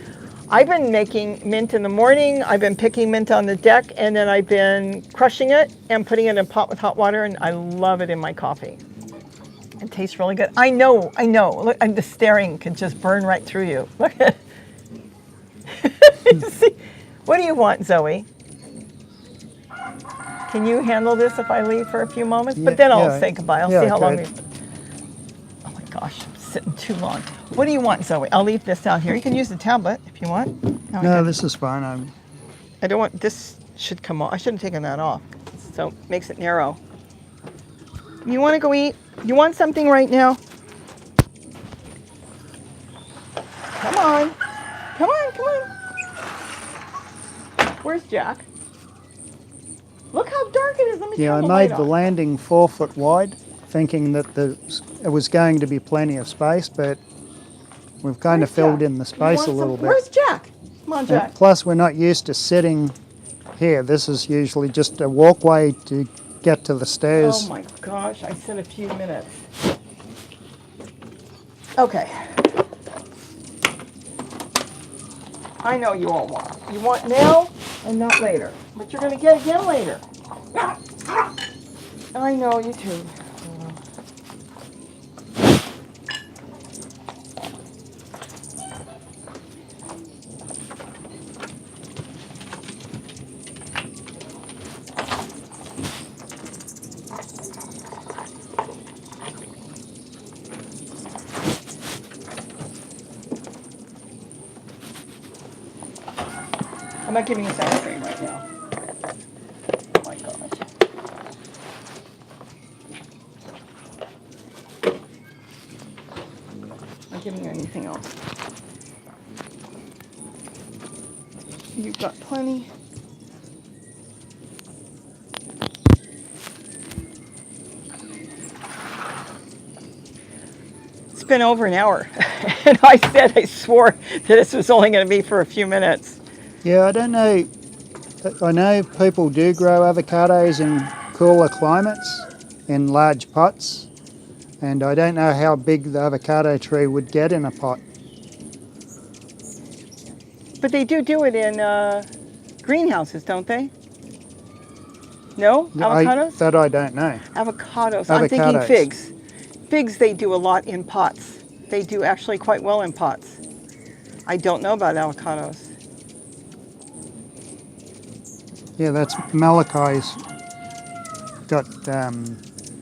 I've been making mint in the morning. I've been picking mint on the deck, and then I've been crushing it and putting it in a pot with hot water, and I love it in my coffee. It tastes really good. I know. Look, the staring can just burn right through you. Look at see, what do you want, Zoe? Can you handle this if I leave for a few moments? But then I'll say goodbye. I'll see how long we... Oh my gosh, I'm sitting too long. What do you want, Zoe? I'll leave this out here. You can use the tablet if you want. No, this is fine. I don't want... This should come off. I shouldn't have taken that off. So it makes it narrow. You want to go eat? You want something right now? Come on. Come on, come on. Where's Jack? Look how dark it is. Let me Yeah, I turn the light made the on. landing 4 foot wide, thinking that it was going to be plenty of space, but we've kind of filled in the space a little bit. Where's Jack? Come on, Jack. Plus, we're not used to sitting here. This is usually just a walkway to get to the stairs. Oh my gosh, I said a few minutes. Okay. I know you all want. You want now and not later. But you're going to get again later. I know, you too. I'm not giving you sour cream right now. Oh my gosh. I'm not giving you anything else. You've got plenty. It's been over an hour. And I swore that this was only going to be for a few minutes. Yeah, I don't know. I know people do grow avocados in cooler climates in large pots, and I don't know how big the avocado tree would get in a pot. But they do it in greenhouses, don't they? No? Avocados? That I don't know. Avocados. I'm thinking figs. Figs they do a lot in pots. They do actually quite well in pots. I don't know about avocados. Yeah, that's Malachi's got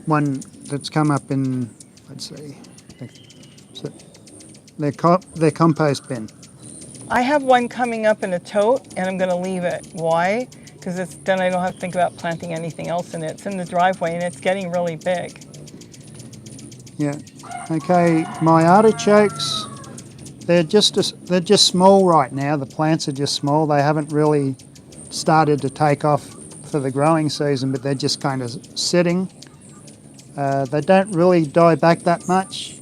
one that's come up in, let's see, their compost bin. I have one coming up in a tote, and I'm going to leave it. Why? Because then I don't have to think about planting anything else in it. It's in the driveway, and it's getting really big. Yeah. Okay, my artichokes, they're just small right now. The plants are just small. They haven't really started to take off for the growing season, but they're just kind of sitting. They don't really die back that much.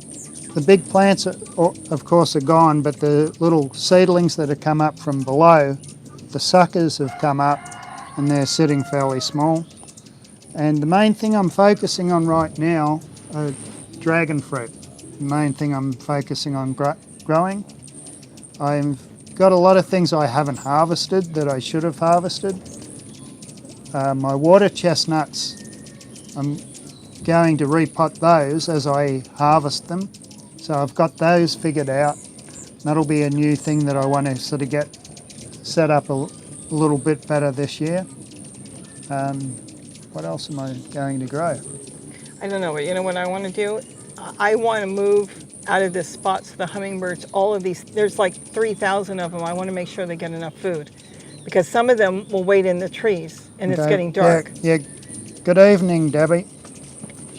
The big plants, of course, are gone, but the little seedlings that have come up from below, the suckers have come up, and they're sitting fairly small. And the main thing I'm focusing on right now are dragon fruit. The main thing I'm focusing on growing. I've got a lot of things I haven't harvested that I should have harvested. My water chestnuts, I'm going to repot those as I harvest them. So I've got those figured out. That'll be a new thing that I want to sort of get set up a little bit better this year. What else am I going to grow? I don't know, but you know what I want to do? I want to move out of this spot so the hummingbirds, all of these, there's like 3,000 of them. I want to make sure they get enough food because some of them will wait in the trees and it's getting dark. Yeah. Good evening, Debbie.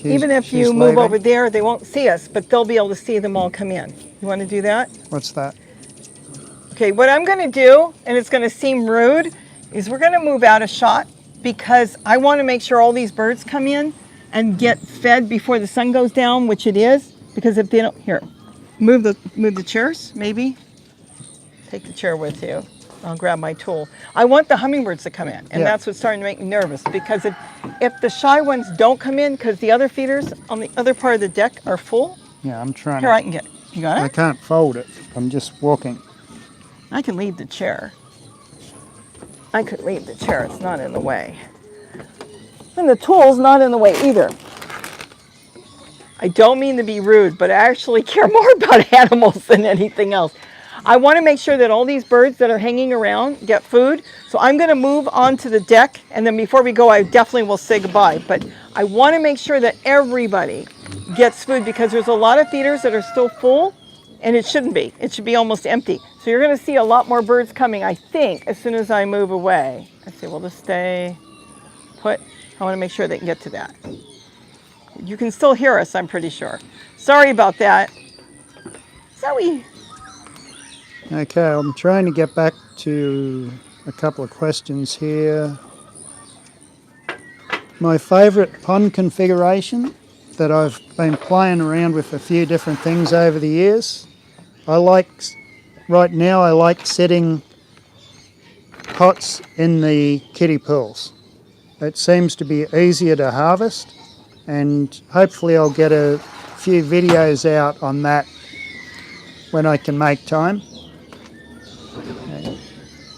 Even if she's you move leaving. over there, they won't see us, but they'll be able to see them all come in. You want to do that? What's that? Okay, what I'm going to do, and it's going to seem rude, is we're going to move out a shot because I want to make sure all these birds come in and get fed before the sun goes down, which it is, because if they don't, here, move the chairs, maybe. Take the chair with you. I'll grab my tool. I want the hummingbirds to come in, and that's what's starting to make me nervous because if the shy ones don't come in because the other feeders on the other part of the deck are full. Yeah, I'm trying Here, I can get it. You got it? I can't fold it. I'm just walking. I can leave the chair. I could leave the chair. It's not in the way. And the tool's not in the way either. I don't mean to be rude, but I actually care more about animals than anything else. I want to make sure that all these birds that are hanging around get food. So I'm going to move onto the deck, and then before we go, I definitely will say goodbye. But I want to make sure that everybody gets food because there's a lot of feeders that are still full, and it shouldn't be. It should be almost empty. So you're going to see a lot more birds coming, I think, as soon as I move away. I say, we'll just stay put. I want to make sure they can get to that. You can still hear us, I'm pretty sure. Sorry about that. Zoe. Okay, I'm trying to get back to a couple of questions here. My favourite pond configuration that I've been playing around with a few different things over the years. Right now I like setting pots in the kiddie pools. It seems to be easier to harvest, and hopefully I'll get a few videos out on that when I can make time.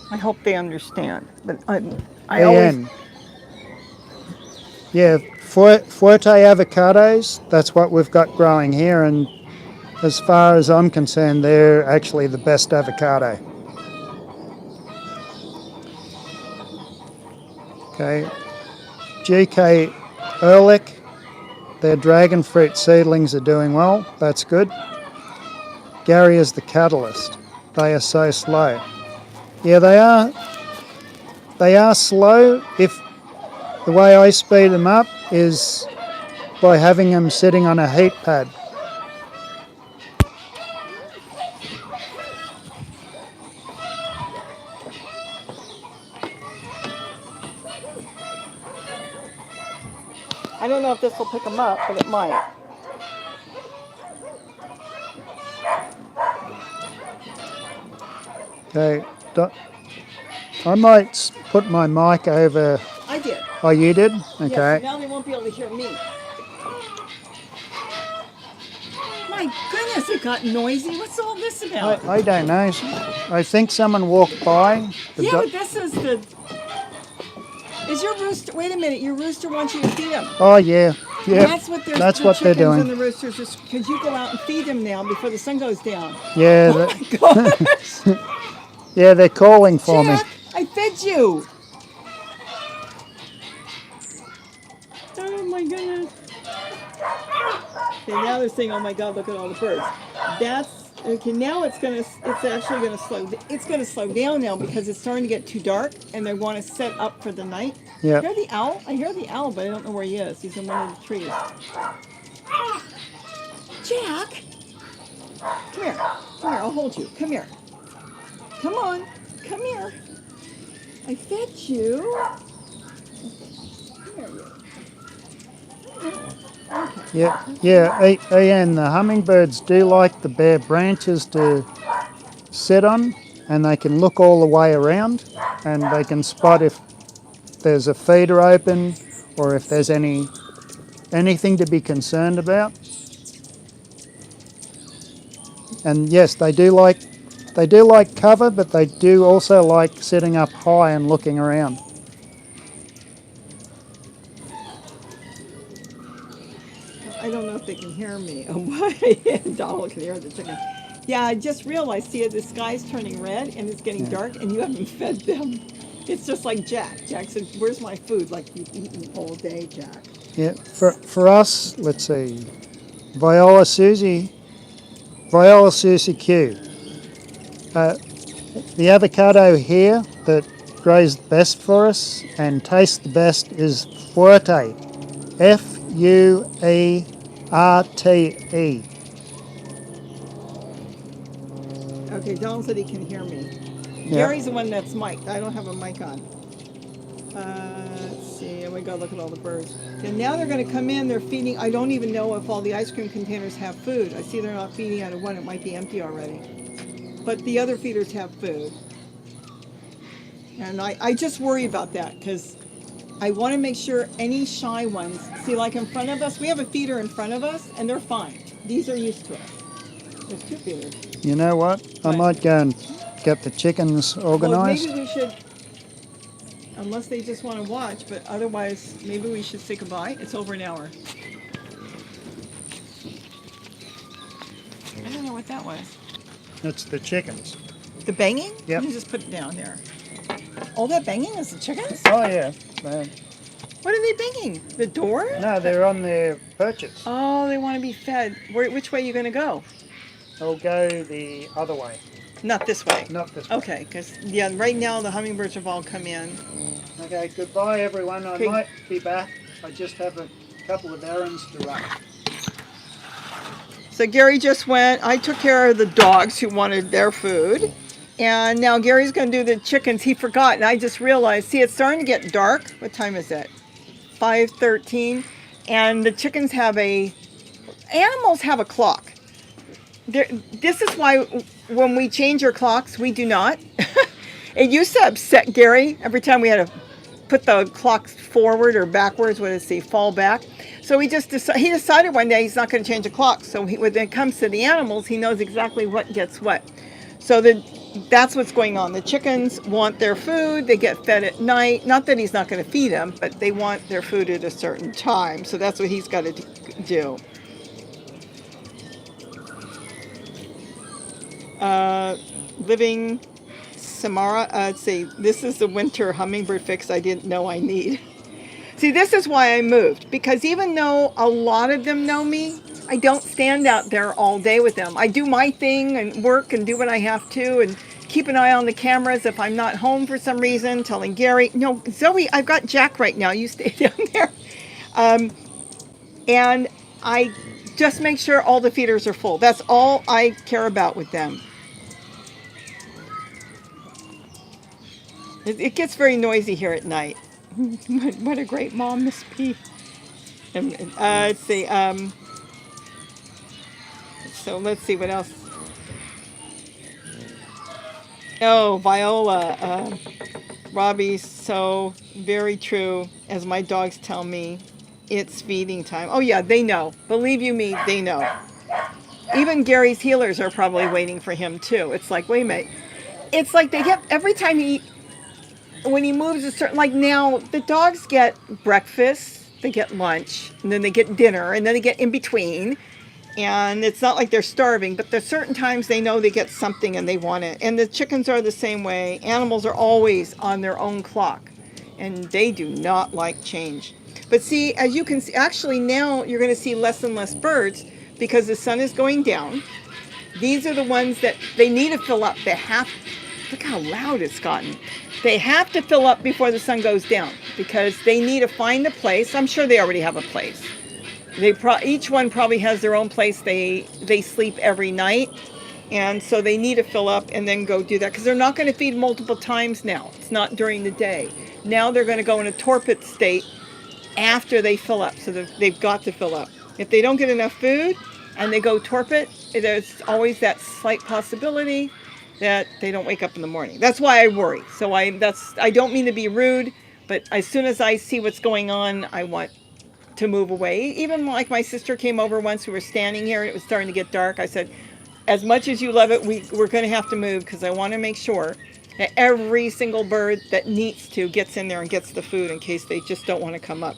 I hope they understand, but I always... Yeah, Fuerte avocados, that's what we've got growing here, and as far as I'm concerned, they're actually the best avocado. Okay, GK Ehrlich, their dragon fruit seedlings are doing well, that's good. Gary is the catalyst, they are so slow. Yeah, they are slow. If the way I speed them up is by having them sitting on a heat pad. I don't know if this will pick them up, but it might. Okay, I might put my mic over. I did. Oh, you did? Okay. Yes, now they won't be able to hear me. My goodness, it got noisy. What's all this about? I don't know. I think someone walked by. Yeah, but this is the... Is your rooster... Wait a minute, your rooster wants you to feed him. Oh, yeah. Yeah, That's what they're, that's the what they're doing. And the roosters, because you go out and feed them now before the sun goes down. Yeah. Oh my gosh. Yeah, they're calling for Jack, me. I fed you. Oh my goodness. Okay, now they're saying, "Oh my God, look at all the birds." That's okay. Now it's actually gonna slow down now because it's starting to get too dark, and they want to set up for the night. Yeah. Hear the owl? I hear the owl, but I don't know where he is. He's in one of the trees. Jack, come here. Come here. I'll hold you. Come here. Come on. Come here. I fed you. Come here, you. Okay. Yeah. Ian, the hummingbirds do like the bare branches to sit on, and they can look all the way around, and they can spot if there's a feeder open or if there's anything to be concerned about. And yes, they do like cover, but they do also like sitting up high and looking around. I don't know if they can hear me. Oh boy, Donald can hear the chicken. Yeah, I just realized, see, the sky's turning red and it's getting dark and you haven't fed them. It's just like Jack. Jack said, "Where's my food?" Like you've eaten all day, Jack. Yeah, for us, let's see, Viola Susie Q. The avocado here that grows best for us and tastes the best is Fuerte, H-U-E-R-T-E. Okay, Donald said he can hear me. Yeah. Gary's the one that's mic'd. I don't have a mic on. Let's see. Oh my God, look at all the birds. And now they're going to come in. They're feeding. I don't even know if all the ice cream containers have food. I see they're not feeding out of one. It might be empty already. But the other feeders have food. And I just worry about that because I want to make sure any shy ones, see, like in front of us, we have a feeder in front of us and they're fine. These are used to it. There's two feeders. You know what? I What? might go and get the chickens Well, organised. maybe we should, unless they just want to watch, but otherwise, maybe we should say goodbye. It's over an hour. I don't know what that was. It's the chickens. The banging? Yep. Let me just put it down there. All that banging is the chickens? Oh yeah. What are they banging? The door? No, they're on their perches. Oh, they want to be fed. Which way are you going to go? I'll go the other way, Not this way. not this way. Okay, because, yeah, right now the hummingbirds have all come in. Okay, goodbye everyone. I Okay. might be back. I just have a couple of errands to run. So Gary just went. I took care of the dogs who wanted their food. And now Gary's going to do the chickens. He forgot, and I just realized, see, it's starting to get dark. What time is it? 5:13. And the chickens animals have a clock. This is why when we change our clocks, we do not. It used to upset Gary every time we had to put the clocks forward or backwards, what does it say, fall back. So he decided one day he's not going to change the clock. So when it comes to the animals, he knows exactly what gets what. So that's what's going on. The chickens want their food. They get fed at night. Not that he's not going to feed them, but they want their food at a certain time. So that's what he's got to do. Living Samara, let's see, this is the winter hummingbird fix I didn't know I need. See, this is why I moved, because even though a lot of them know me, I don't stand out there all day with them. I do my thing and work and do what I have to and keep an eye on the cameras if I'm not home for some reason, telling Gary, no, Zoe, I've got Jack right now, you stay down there. And I just make sure all the feeders are full. That's all I care about with them. It gets very noisy here at night. What a great mom, Miss P. Let's see. So let's see what else. Oh, Viola. Robbie, so very true. As my dogs tell me, it's feeding time. Oh yeah, they know. Believe you me, they know. Even Gary's healers are probably waiting for him too. It's like, wait a minute. It's like they get, every time when he moves a certain, like now, the dogs get breakfast, they get lunch, and then they get dinner, and then they get in between. And it's not like they're starving, but there's certain times they know they get something and they want it. And the chickens are the same way. Animals are always on their own clock, and they do not like change. But see, as you can see, actually now you're going to see less and less birds because the sun is going down. These are the ones that they need to fill up. Look how loud it's gotten. They have to fill up before the sun goes down because they need to find a place. I'm sure they already have a place. Each one probably has their own place. They sleep every night, and so they need to fill up and then go do that because they're not going to feed multiple times now. It's not during the day. Now they're going to go in a torpid state after they fill up, so they've got to fill up. If they don't get enough food and they go torpid, there's always that slight possibility that they don't wake up in the morning. That's why I worry. So I don't mean to be rude, but as soon as I see what's going on, I want to move away. Even like my sister came over once, we were standing here and it was starting to get dark. I said, as much as you love it, we're going to have to move because I want to make sure that every single bird that needs to gets in there and gets the food in case they just don't want to come up.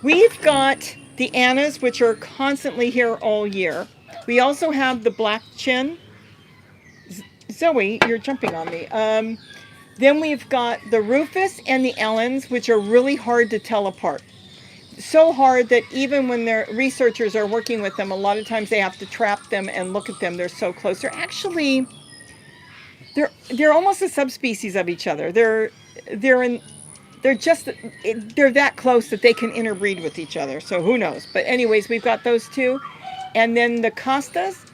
We've got the Annas, which are constantly here all year. We also have the black chin. Zoe, you're jumping on me. Then we've got the Rufus and the Ellens, which are really hard to tell apart. So hard that even when their researchers are working with them, a lot of times they have to trap them and look at them. They're so close. They're almost a subspecies of each other. they're that close that they can interbreed with each other. So who knows? But anyways, we've got those two. And then the Costas,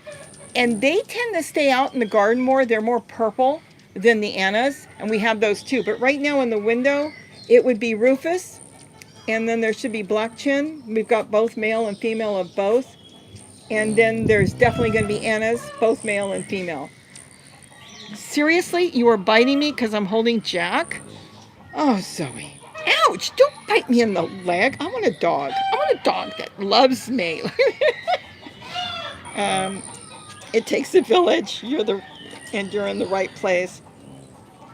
and they tend to stay out in the garden more. They're more purple than the Annas, and we have those too. But right now in the window, it would be Rufus, and then there should be Black Chin. We've got both male and female of both. And then there's definitely going to be Annas, both male and female. Seriously? You are biting me because I'm holding Jack? Oh, Zoe. Ouch! Don't bite me in the leg. I want a dog. I want a dog that loves me. It takes a village. And you're in the right place.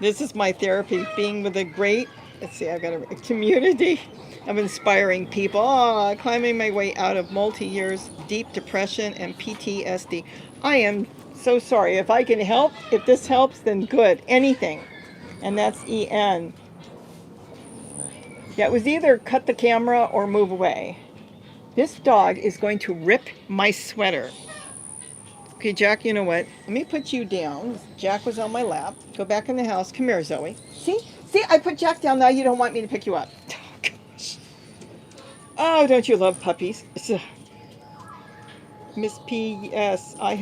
This is my therapy, being with a great, let's see, I've got a community of inspiring people. Oh, climbing my way out of multi-years deep depression and PTSD. I am so sorry. If I can help, if this helps, then good. Anything. And that's EN. Yeah, it was either cut the camera or move away. This dog is going to rip my sweater. Okay, Jack, you know what? Let me put you down. Jack was on my lap. Go back in the house. Come here, Zoe. See? See, I put Jack down. Now you don't want me to pick you up. Oh, gosh. Oh, don't you love puppies? Miss P, yes, I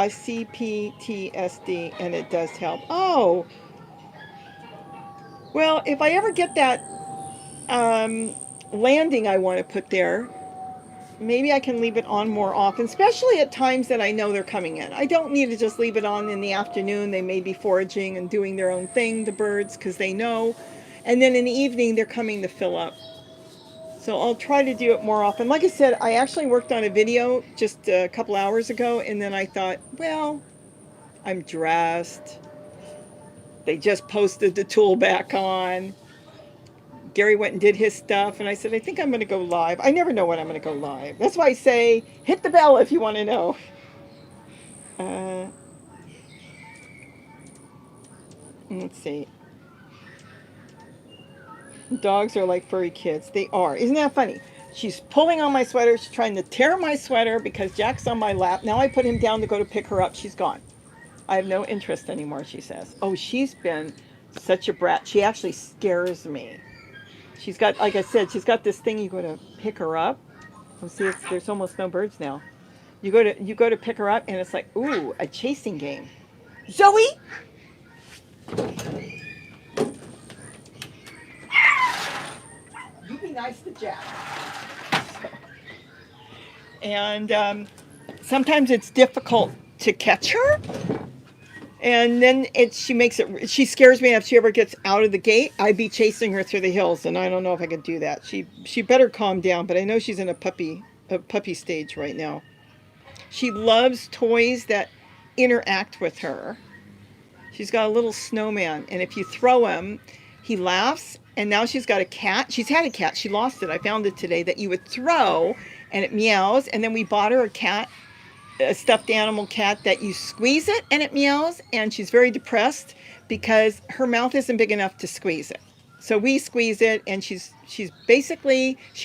see PTSD, and it does help. Oh, well, if I ever get that landing I want to put there, maybe I can leave it on more often, especially at times that I know they're coming in. I don't need to just leave it on in the afternoon. They may be foraging and doing their own thing, the birds, because they know. And then in the evening, they're coming to fill up. So I'll try to do it more often. Like I said, I actually worked on a video just a couple hours ago, and then I thought, well, I'm dressed. They just posted the tool back on. Gary went and did his stuff, and I said, I think I'm going to go live. I never know when I'm going to go live. That's why I say, hit the bell if you want to know. Let's see. Dogs are like furry kids. They are. Isn't that funny? She's pulling on my sweater. She's trying to tear my sweater because Jack's on my lap. Now I put him down to go to pick her up. She's gone. I have no interest anymore, she says. Oh, she's been such a brat. She actually scares me. She's got, like I said, she's got this thing you go to pick her up. Oh, see, there's almost no birds now. You go to pick her up, and it's like, ooh, a chasing game. Zoe! You be nice to Jack. And sometimes it's difficult to catch her. And then she scares me if she ever gets out of the gate. I'd be chasing her through the hills, and I don't know if I could do that. She better calm down, but I know she's in a puppy stage right now. She loves toys that interact with her. She's got a little snowman, and if you throw him, he laughs, and now she's got a cat. She's had a cat. She lost it. I found it today that you would throw, and it meows, and then we bought her a stuffed animal cat that you squeeze it and it meows, and she's very depressed because her mouth isn't big enough to squeeze it. So we squeeze it, and she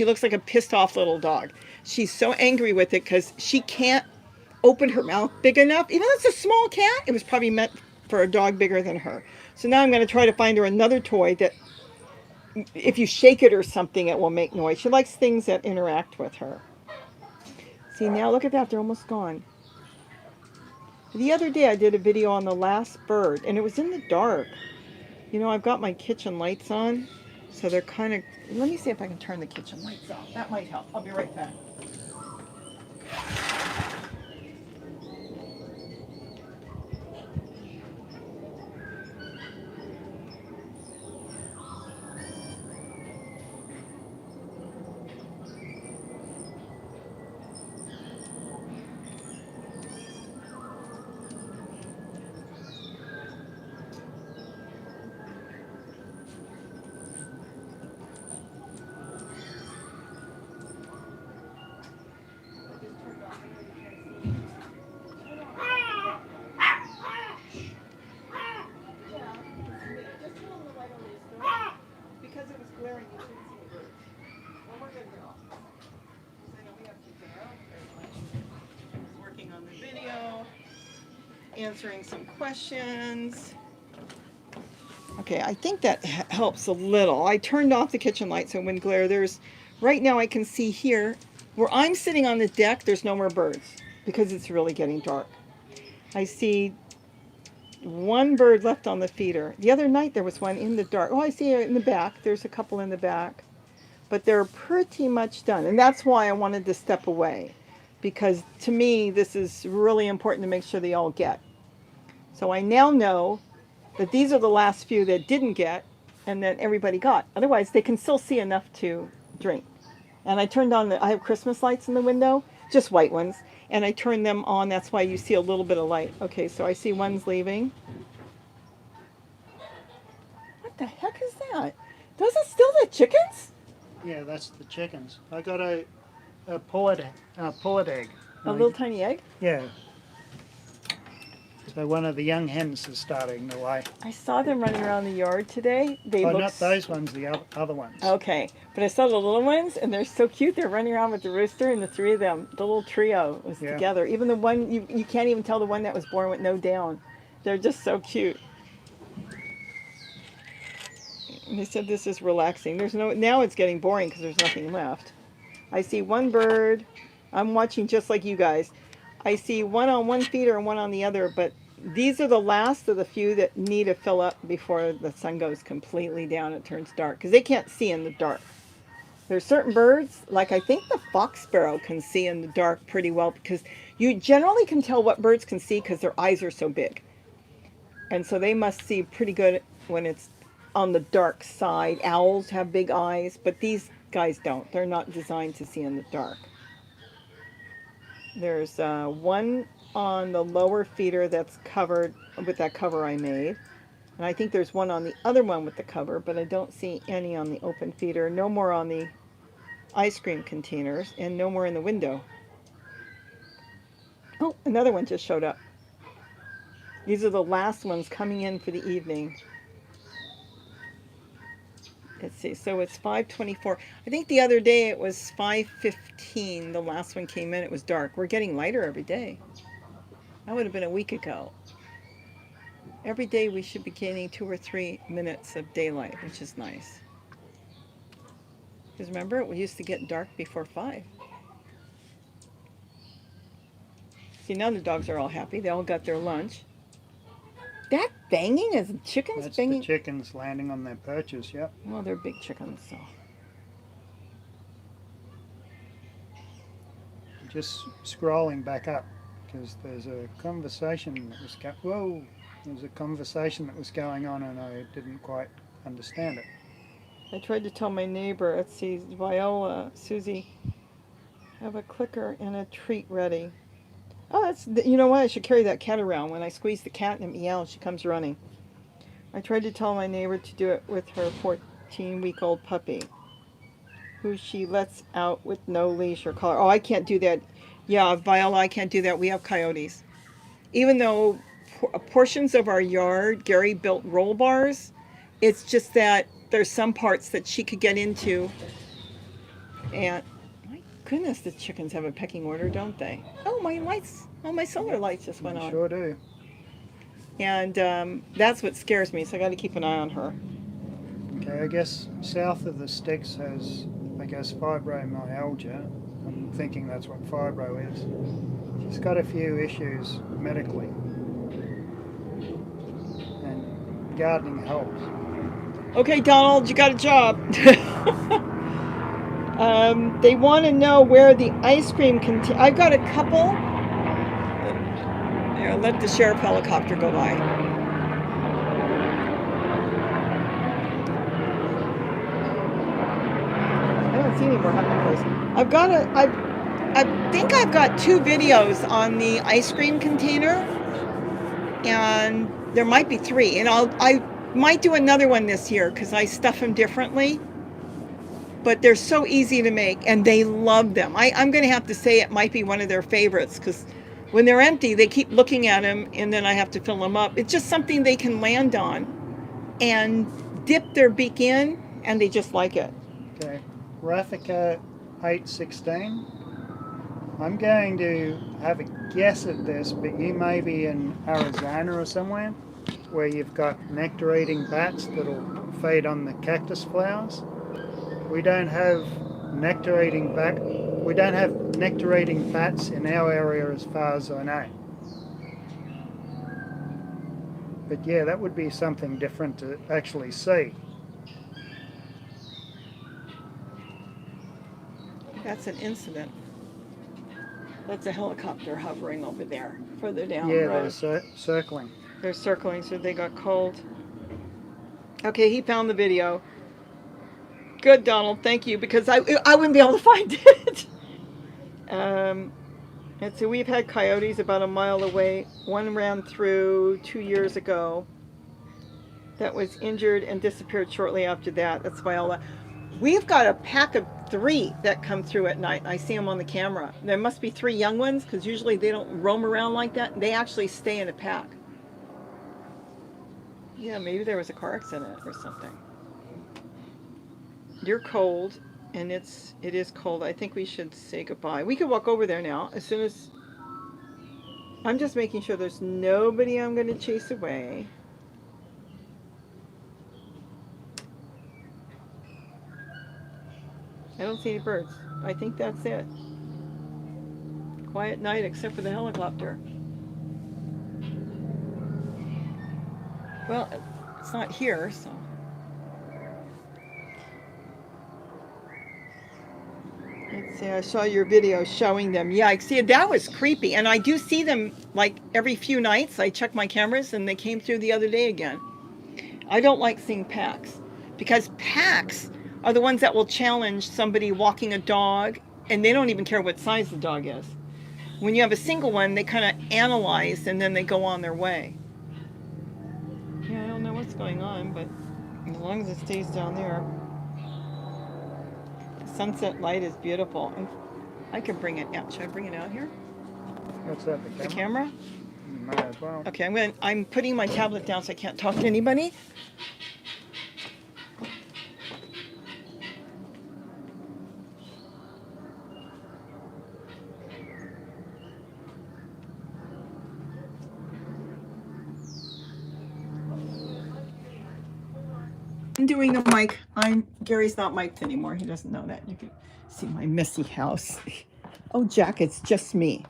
looks like a pissed off little dog. She's so angry with it because she can't open her mouth big enough. Even though it's a small cat, it was probably meant for a dog bigger than her. So now I'm going to try to find her another toy that if you shake it or something, it will make noise. She likes things that interact with her. See, now look at that. They're almost gone. The other day I did a video on the last bird, and it was in the dark. You know, I've got my kitchen lights on, so they're kind of... Let me see if I can turn the kitchen lights off. That might help. I'll be right back. Answering some questions. Okay, I think that helps a little. I turned off the kitchen light so it wouldn't glare. Right now I can see here, where I'm sitting on the deck, there's no more birds because it's really getting dark. I see one bird left on the feeder. The other night there was one in the dark. Oh, I see it in the back. There's a couple in the back. But they're pretty much done. And that's why I wanted to step away. Because to me, this is really important to make sure they all get. So I now know that these are the last few that didn't get and that everybody got. Otherwise, they can still see enough to drink. And I turned on I have Christmas lights in the window, just white ones. And I turned them on. That's why you see a little bit of light. Okay, so I see one's leaving. What the heck is that? Those are still the chickens? Yeah, that's the chickens. I got a pullet egg. A little tiny egg? Yeah. So one of the young hens is starting to lay. I saw them running around the yard today. They Oh, look not those ones, the other ones. okay, but I saw the little ones, and they're so cute. They're running around with the rooster, and the three of them, the little trio, was together. Even the one you can't even tell the one that was born with no down. They're just so cute. And they said this is relaxing. Now it's getting boring because there's nothing left. I see one bird. I'm watching just like you guys. I see one on one feeder and one on the other, but these are the last of the few that need to fill up before the sun goes completely down. It turns dark because they can't see in the dark. There's certain birds, like I think the fox sparrow can see in the dark pretty well because you generally can tell what birds can see because their eyes are so big. And so they must see pretty good when it's on the dark side. Owls have big eyes, but these guys don't. They're not designed to see in the dark. There's one on the lower feeder that's covered with that cover I made. And I think there's one on the other one with the cover, but I don't see any on the open feeder. No more on the ice cream containers, and no more in the window. Oh, another one just showed up. These are the last ones coming in for the evening. Let's see, so it's 5:24. I think the other day it was 5:15. The last one came in, it was dark. We're getting lighter every day. That would have been a week ago. Every day we should be gaining 2 or 3 minutes of daylight, which is nice. Because remember, it used to get dark before 5. See, now the dogs are all happy. They all got their lunch. That banging is chickens That's banging? the chickens landing on their perches, yep. Well, they're big chickens, so. Just scrolling back up because there's a conversation that was there's a conversation that was going on and I didn't quite understand it. I tried to tell my neighbor, let's see, Viola, Susie, have a clicker and a treat ready. Oh, you know what? I should carry that cat around. When I squeeze the cat and it meows, she comes running. I tried to tell my neighbor to do it with her 14-week-old puppy, who she lets out with no leash or collar. Oh, I can't do that. Yeah, Viola, I can't do that. We have coyotes. Even though portions of our yard, Gary built roll bars, it's just that there's some parts that she could get into. And my goodness, the chickens have a pecking order, don't they? Oh, my lights, my solar lights just went on. Sure do. And that's what scares me, so I got to keep an eye on her. Okay, I guess south of the sticks has, fibromyalgia. I'm thinking that's what fibro is. She's got a few issues medically. And gardening helps. Okay, Donald, you got a job. They want to know where the ice cream container. I've got a couple. Here, let the sheriff helicopter go by. I don't see any more hummingbirds. I think I've got 2 videos on the ice cream container, and there might be 3. And I might do another one this year because I stuff them differently. But they're so easy to make, and they love them. I'm going to have to say it might be one of their favorites because when they're empty, they keep looking at them, and then I have to fill them up. It's just something they can land on and dip their beak in, and they just like it. Okay, Raffica 816. I'm going to have a guess at this, but you may be in Arizona or somewhere. where you've got nectar-eating bats that'll feed on the cactus flowers. We don't have nectar-eating bats in our area as far as I know. But yeah, that would be something different to actually see. That's an incident. That's a helicopter hovering over there, further down Yeah, the road. they're circling. They're circling, so they got cold. Okay, he found the video. Good, Donald. Thank you, because I wouldn't be able to find it. And so we've had coyotes about a mile away. One ran through 2 years ago. That was injured and disappeared shortly after that. That's why all that. We've got a pack of 3 that come through at night. I see them on the camera. There must be 3 young ones, because usually they don't roam around like that. They actually stay in a pack. Yeah, maybe there was a car accident or something. You're cold, and it is cold. I think we should say goodbye. We could walk over there now as soon as. I'm just making sure there's nobody I'm going to chase away. I don't see any birds. I think that's it. Quiet night except for the helicopter. Well, it's not here, so. Let's see, I saw your video showing them. Yeah, I see, that was creepy. And I do see them like every few nights. I check my cameras and they came through the other day again. I don't like seeing packs, because packs are the ones that will challenge somebody walking a dog, and they don't even care what size the dog is. When you have a single one, they kind of analyze and then they go on their way. Yeah, I don't know what's going on, but as long as it stays down there. The sunset light is beautiful. I can bring it out. Should I bring it out here? What's that, the camera? You might as well. Okay, I'm putting my tablet down so I can't talk to anybody. I'm doing the mic. Gary's not mic'd anymore. He doesn't know that. You can see my messy house. Oh, Jack, it's just me.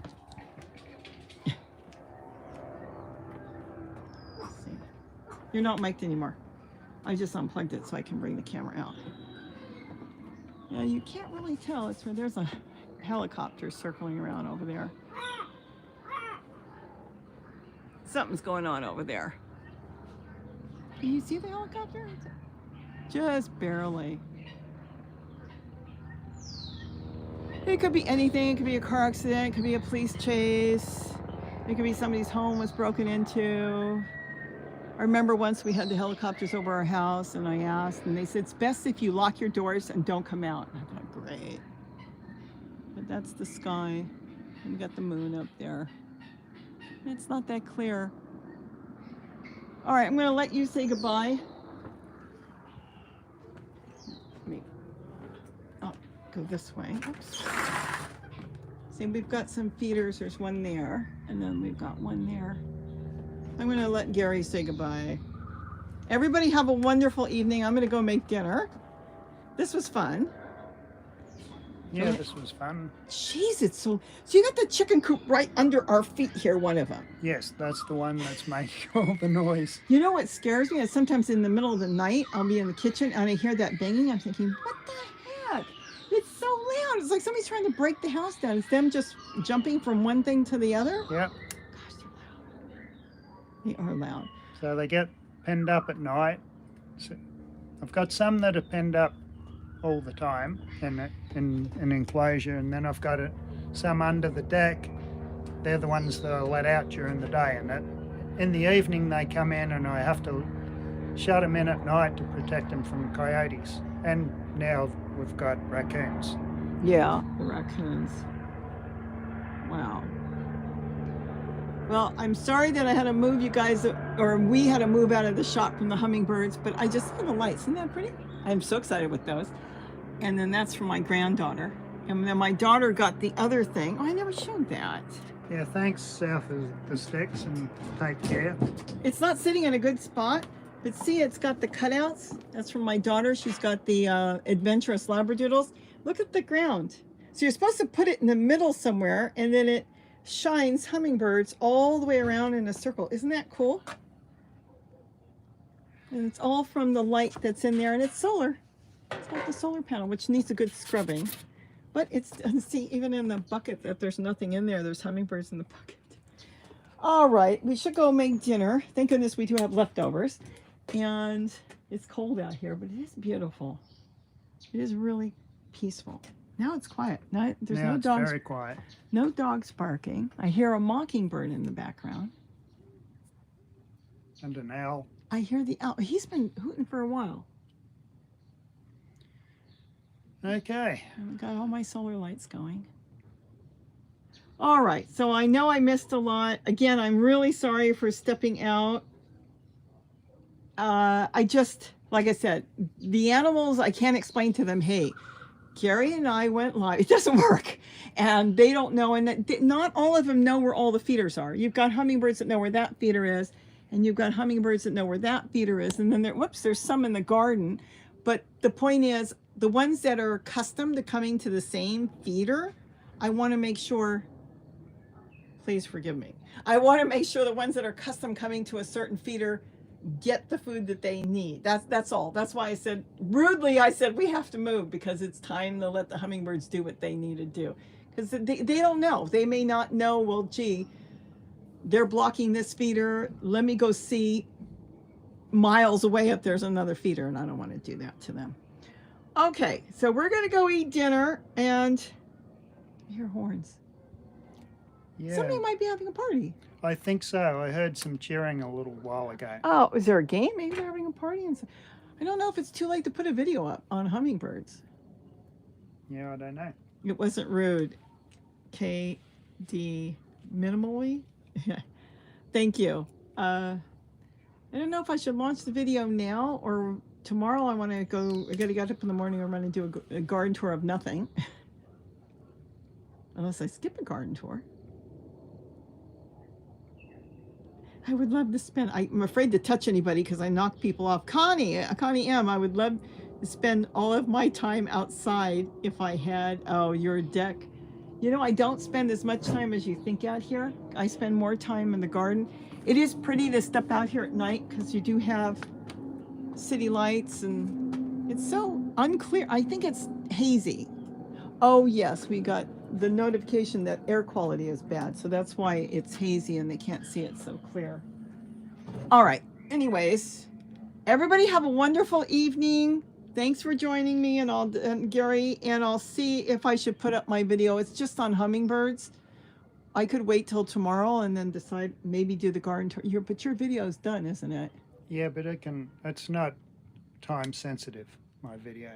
You're not mic'd anymore. I just unplugged it so I can bring the camera out. Yeah, you can't really tell. It's where there's a helicopter circling around over there. Something's going on over there. Can you see the helicopter? Just barely. It could be anything. It could be a car accident. It could be a police chase. It could be somebody's home was broken into. I remember once we had the helicopters over our house, and I asked, and they said, it's best if you lock your doors and don't come out. And I thought, great. But that's the sky. And we got the moon up there. It's not that clear. All right, I'm going to let you say goodbye. I'll go this way. Oops. See, we've got some feeders. There's one there, and then we've got one there. I'm going to let Gary say goodbye. Everybody have a wonderful evening. I'm going to go make dinner. This was fun. Yeah, this was fun. Jeez, it's so you got the chicken coop right under our feet here, one of them. Yes, that's the one that's making all the noise. You know what scares me is sometimes in the middle of the night, I'll be in the kitchen and I hear that banging. I'm thinking, what the heck? It's so loud. It's like somebody's trying to break the house down. It's them just jumping from one thing to the other. Yep. Gosh, they're loud. They are loud. So they get penned up at night. So I've got some that are penned up all the time in an enclosure, and then I've got some under the deck. They're the ones that are let out during the day, and in the evening they come in and I have to shut them in at night to protect them from coyotes. And now we've got raccoons. Yeah, the raccoons. Wow. Well, I'm sorry that I had to move you guys, or we had to move out of the shot from the hummingbirds, but I just saw the lights. Isn't that pretty? I'm so excited with those. And then that's from my granddaughter. And then my daughter got the other thing. Oh, I never showed that. Yeah, thanks, south of the sticks, and take care. It's not sitting in a good spot, but see, it's got the cutouts. That's from my daughter. She's got the adventurous labradoodles. Look at the ground. So you're supposed to put it in the middle somewhere, and then it shines hummingbirds all the way around in a circle. Isn't that cool? And it's all from the light that's in there, and it's solar. It's got the solar panel, which needs a good scrubbing. But it's, see, even in the bucket, that there's nothing in there. There's hummingbirds in the bucket. All right, we should go make dinner. Thank goodness we do have leftovers. And it's cold out here, but it is beautiful. It is really peaceful. Now it's quiet. Now, there's Now no it's dogs. very quiet. No dogs barking. I hear a mockingbird in the background. And an owl. I hear the owl. He's been hooting for a while. Okay. I've got all my solar lights going. All right, so I know I missed a lot. Again, I'm really sorry for stepping out. I just, like I said, the animals, I can't explain to them, hey, Gary and I went live. It doesn't work. And they don't know, and not all of them know where all the feeders are. You've got hummingbirds that know where that feeder is, and you've got hummingbirds that know where that feeder is, and then there's some in the garden. But the point is, the ones that are accustomed to coming to the same feeder, I want to make sure, please forgive me, I want to make sure the ones that are accustomed coming to a certain feeder get the food that they need. That's all. That's why I said, rudely, I said, we have to move because it's time to let the hummingbirds do what they need to do. Because they don't know. They may not know, well, gee, they're blocking this feeder. Let me go see miles away if there's another feeder, and I don't want to do that to them. Okay, so we're going to go eat dinner, and I hear horns. Yeah. Somebody might be having a party. I think so. I heard some cheering a little while ago. Oh, is there a game? Maybe they're having a party. I don't know if it's too late to put a video up on hummingbirds. Yeah, I don't know. It wasn't rude. KD minimally? Thank you. I don't know if I should launch the video now or tomorrow. I want to go, I got to get up in the morning. I'm going to do a garden tour of nothing. Unless I skip a garden tour. I would love to spend, I'm afraid to touch anybody because I knock people off. Connie M, I would love to spend all of my time outside if I had, oh, your deck. You know, I don't spend as much time as you think out here. I spend more time in the garden. It is pretty to step out here at night because you do have city lights and it's so unclear. I think it's hazy. Oh yes, we got the notification that air quality is bad. So that's why it's hazy and they can't see it so clear. All right. Anyways, everybody have a wonderful evening. Thanks for joining me and Gary, and I'll see if I should put up my video. It's just on hummingbirds. I could wait till tomorrow and then decide maybe do the garden tour. But your video is done, isn't it? Yeah, but it's not time sensitive, my video.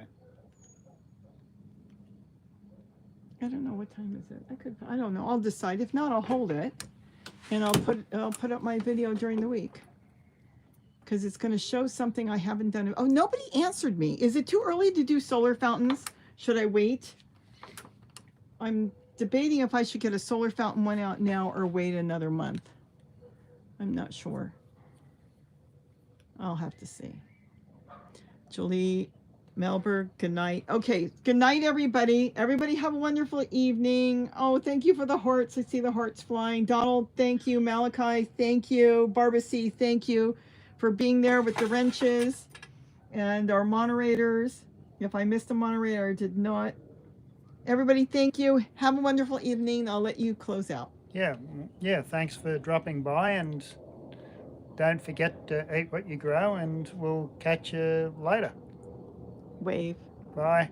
I don't know, what time is it? I don't know. I'll decide. If not, I'll hold it and I'll put up my video during the week. Because it's going to show something I haven't done. Oh, nobody answered me. Is it too early to do solar fountains? Should I wait? I'm debating if I should get a solar fountain one out now or wait another month. I'm not sure. I'll have to see. Julie Melberg, good night. Okay, good night, everybody. Everybody have a wonderful evening. Oh, thank you for the hearts. I see the hearts flying. Donald, thank you. Malachi, thank you. Barbara C, thank you for being there with the wrenches and our moderators. If I missed a moderator, I did not. Everybody, thank you. Have a wonderful evening. I'll let you close out. Yeah, thanks for dropping by, and don't forget to eat what you grow, and we'll catch you later. Wave. Bye.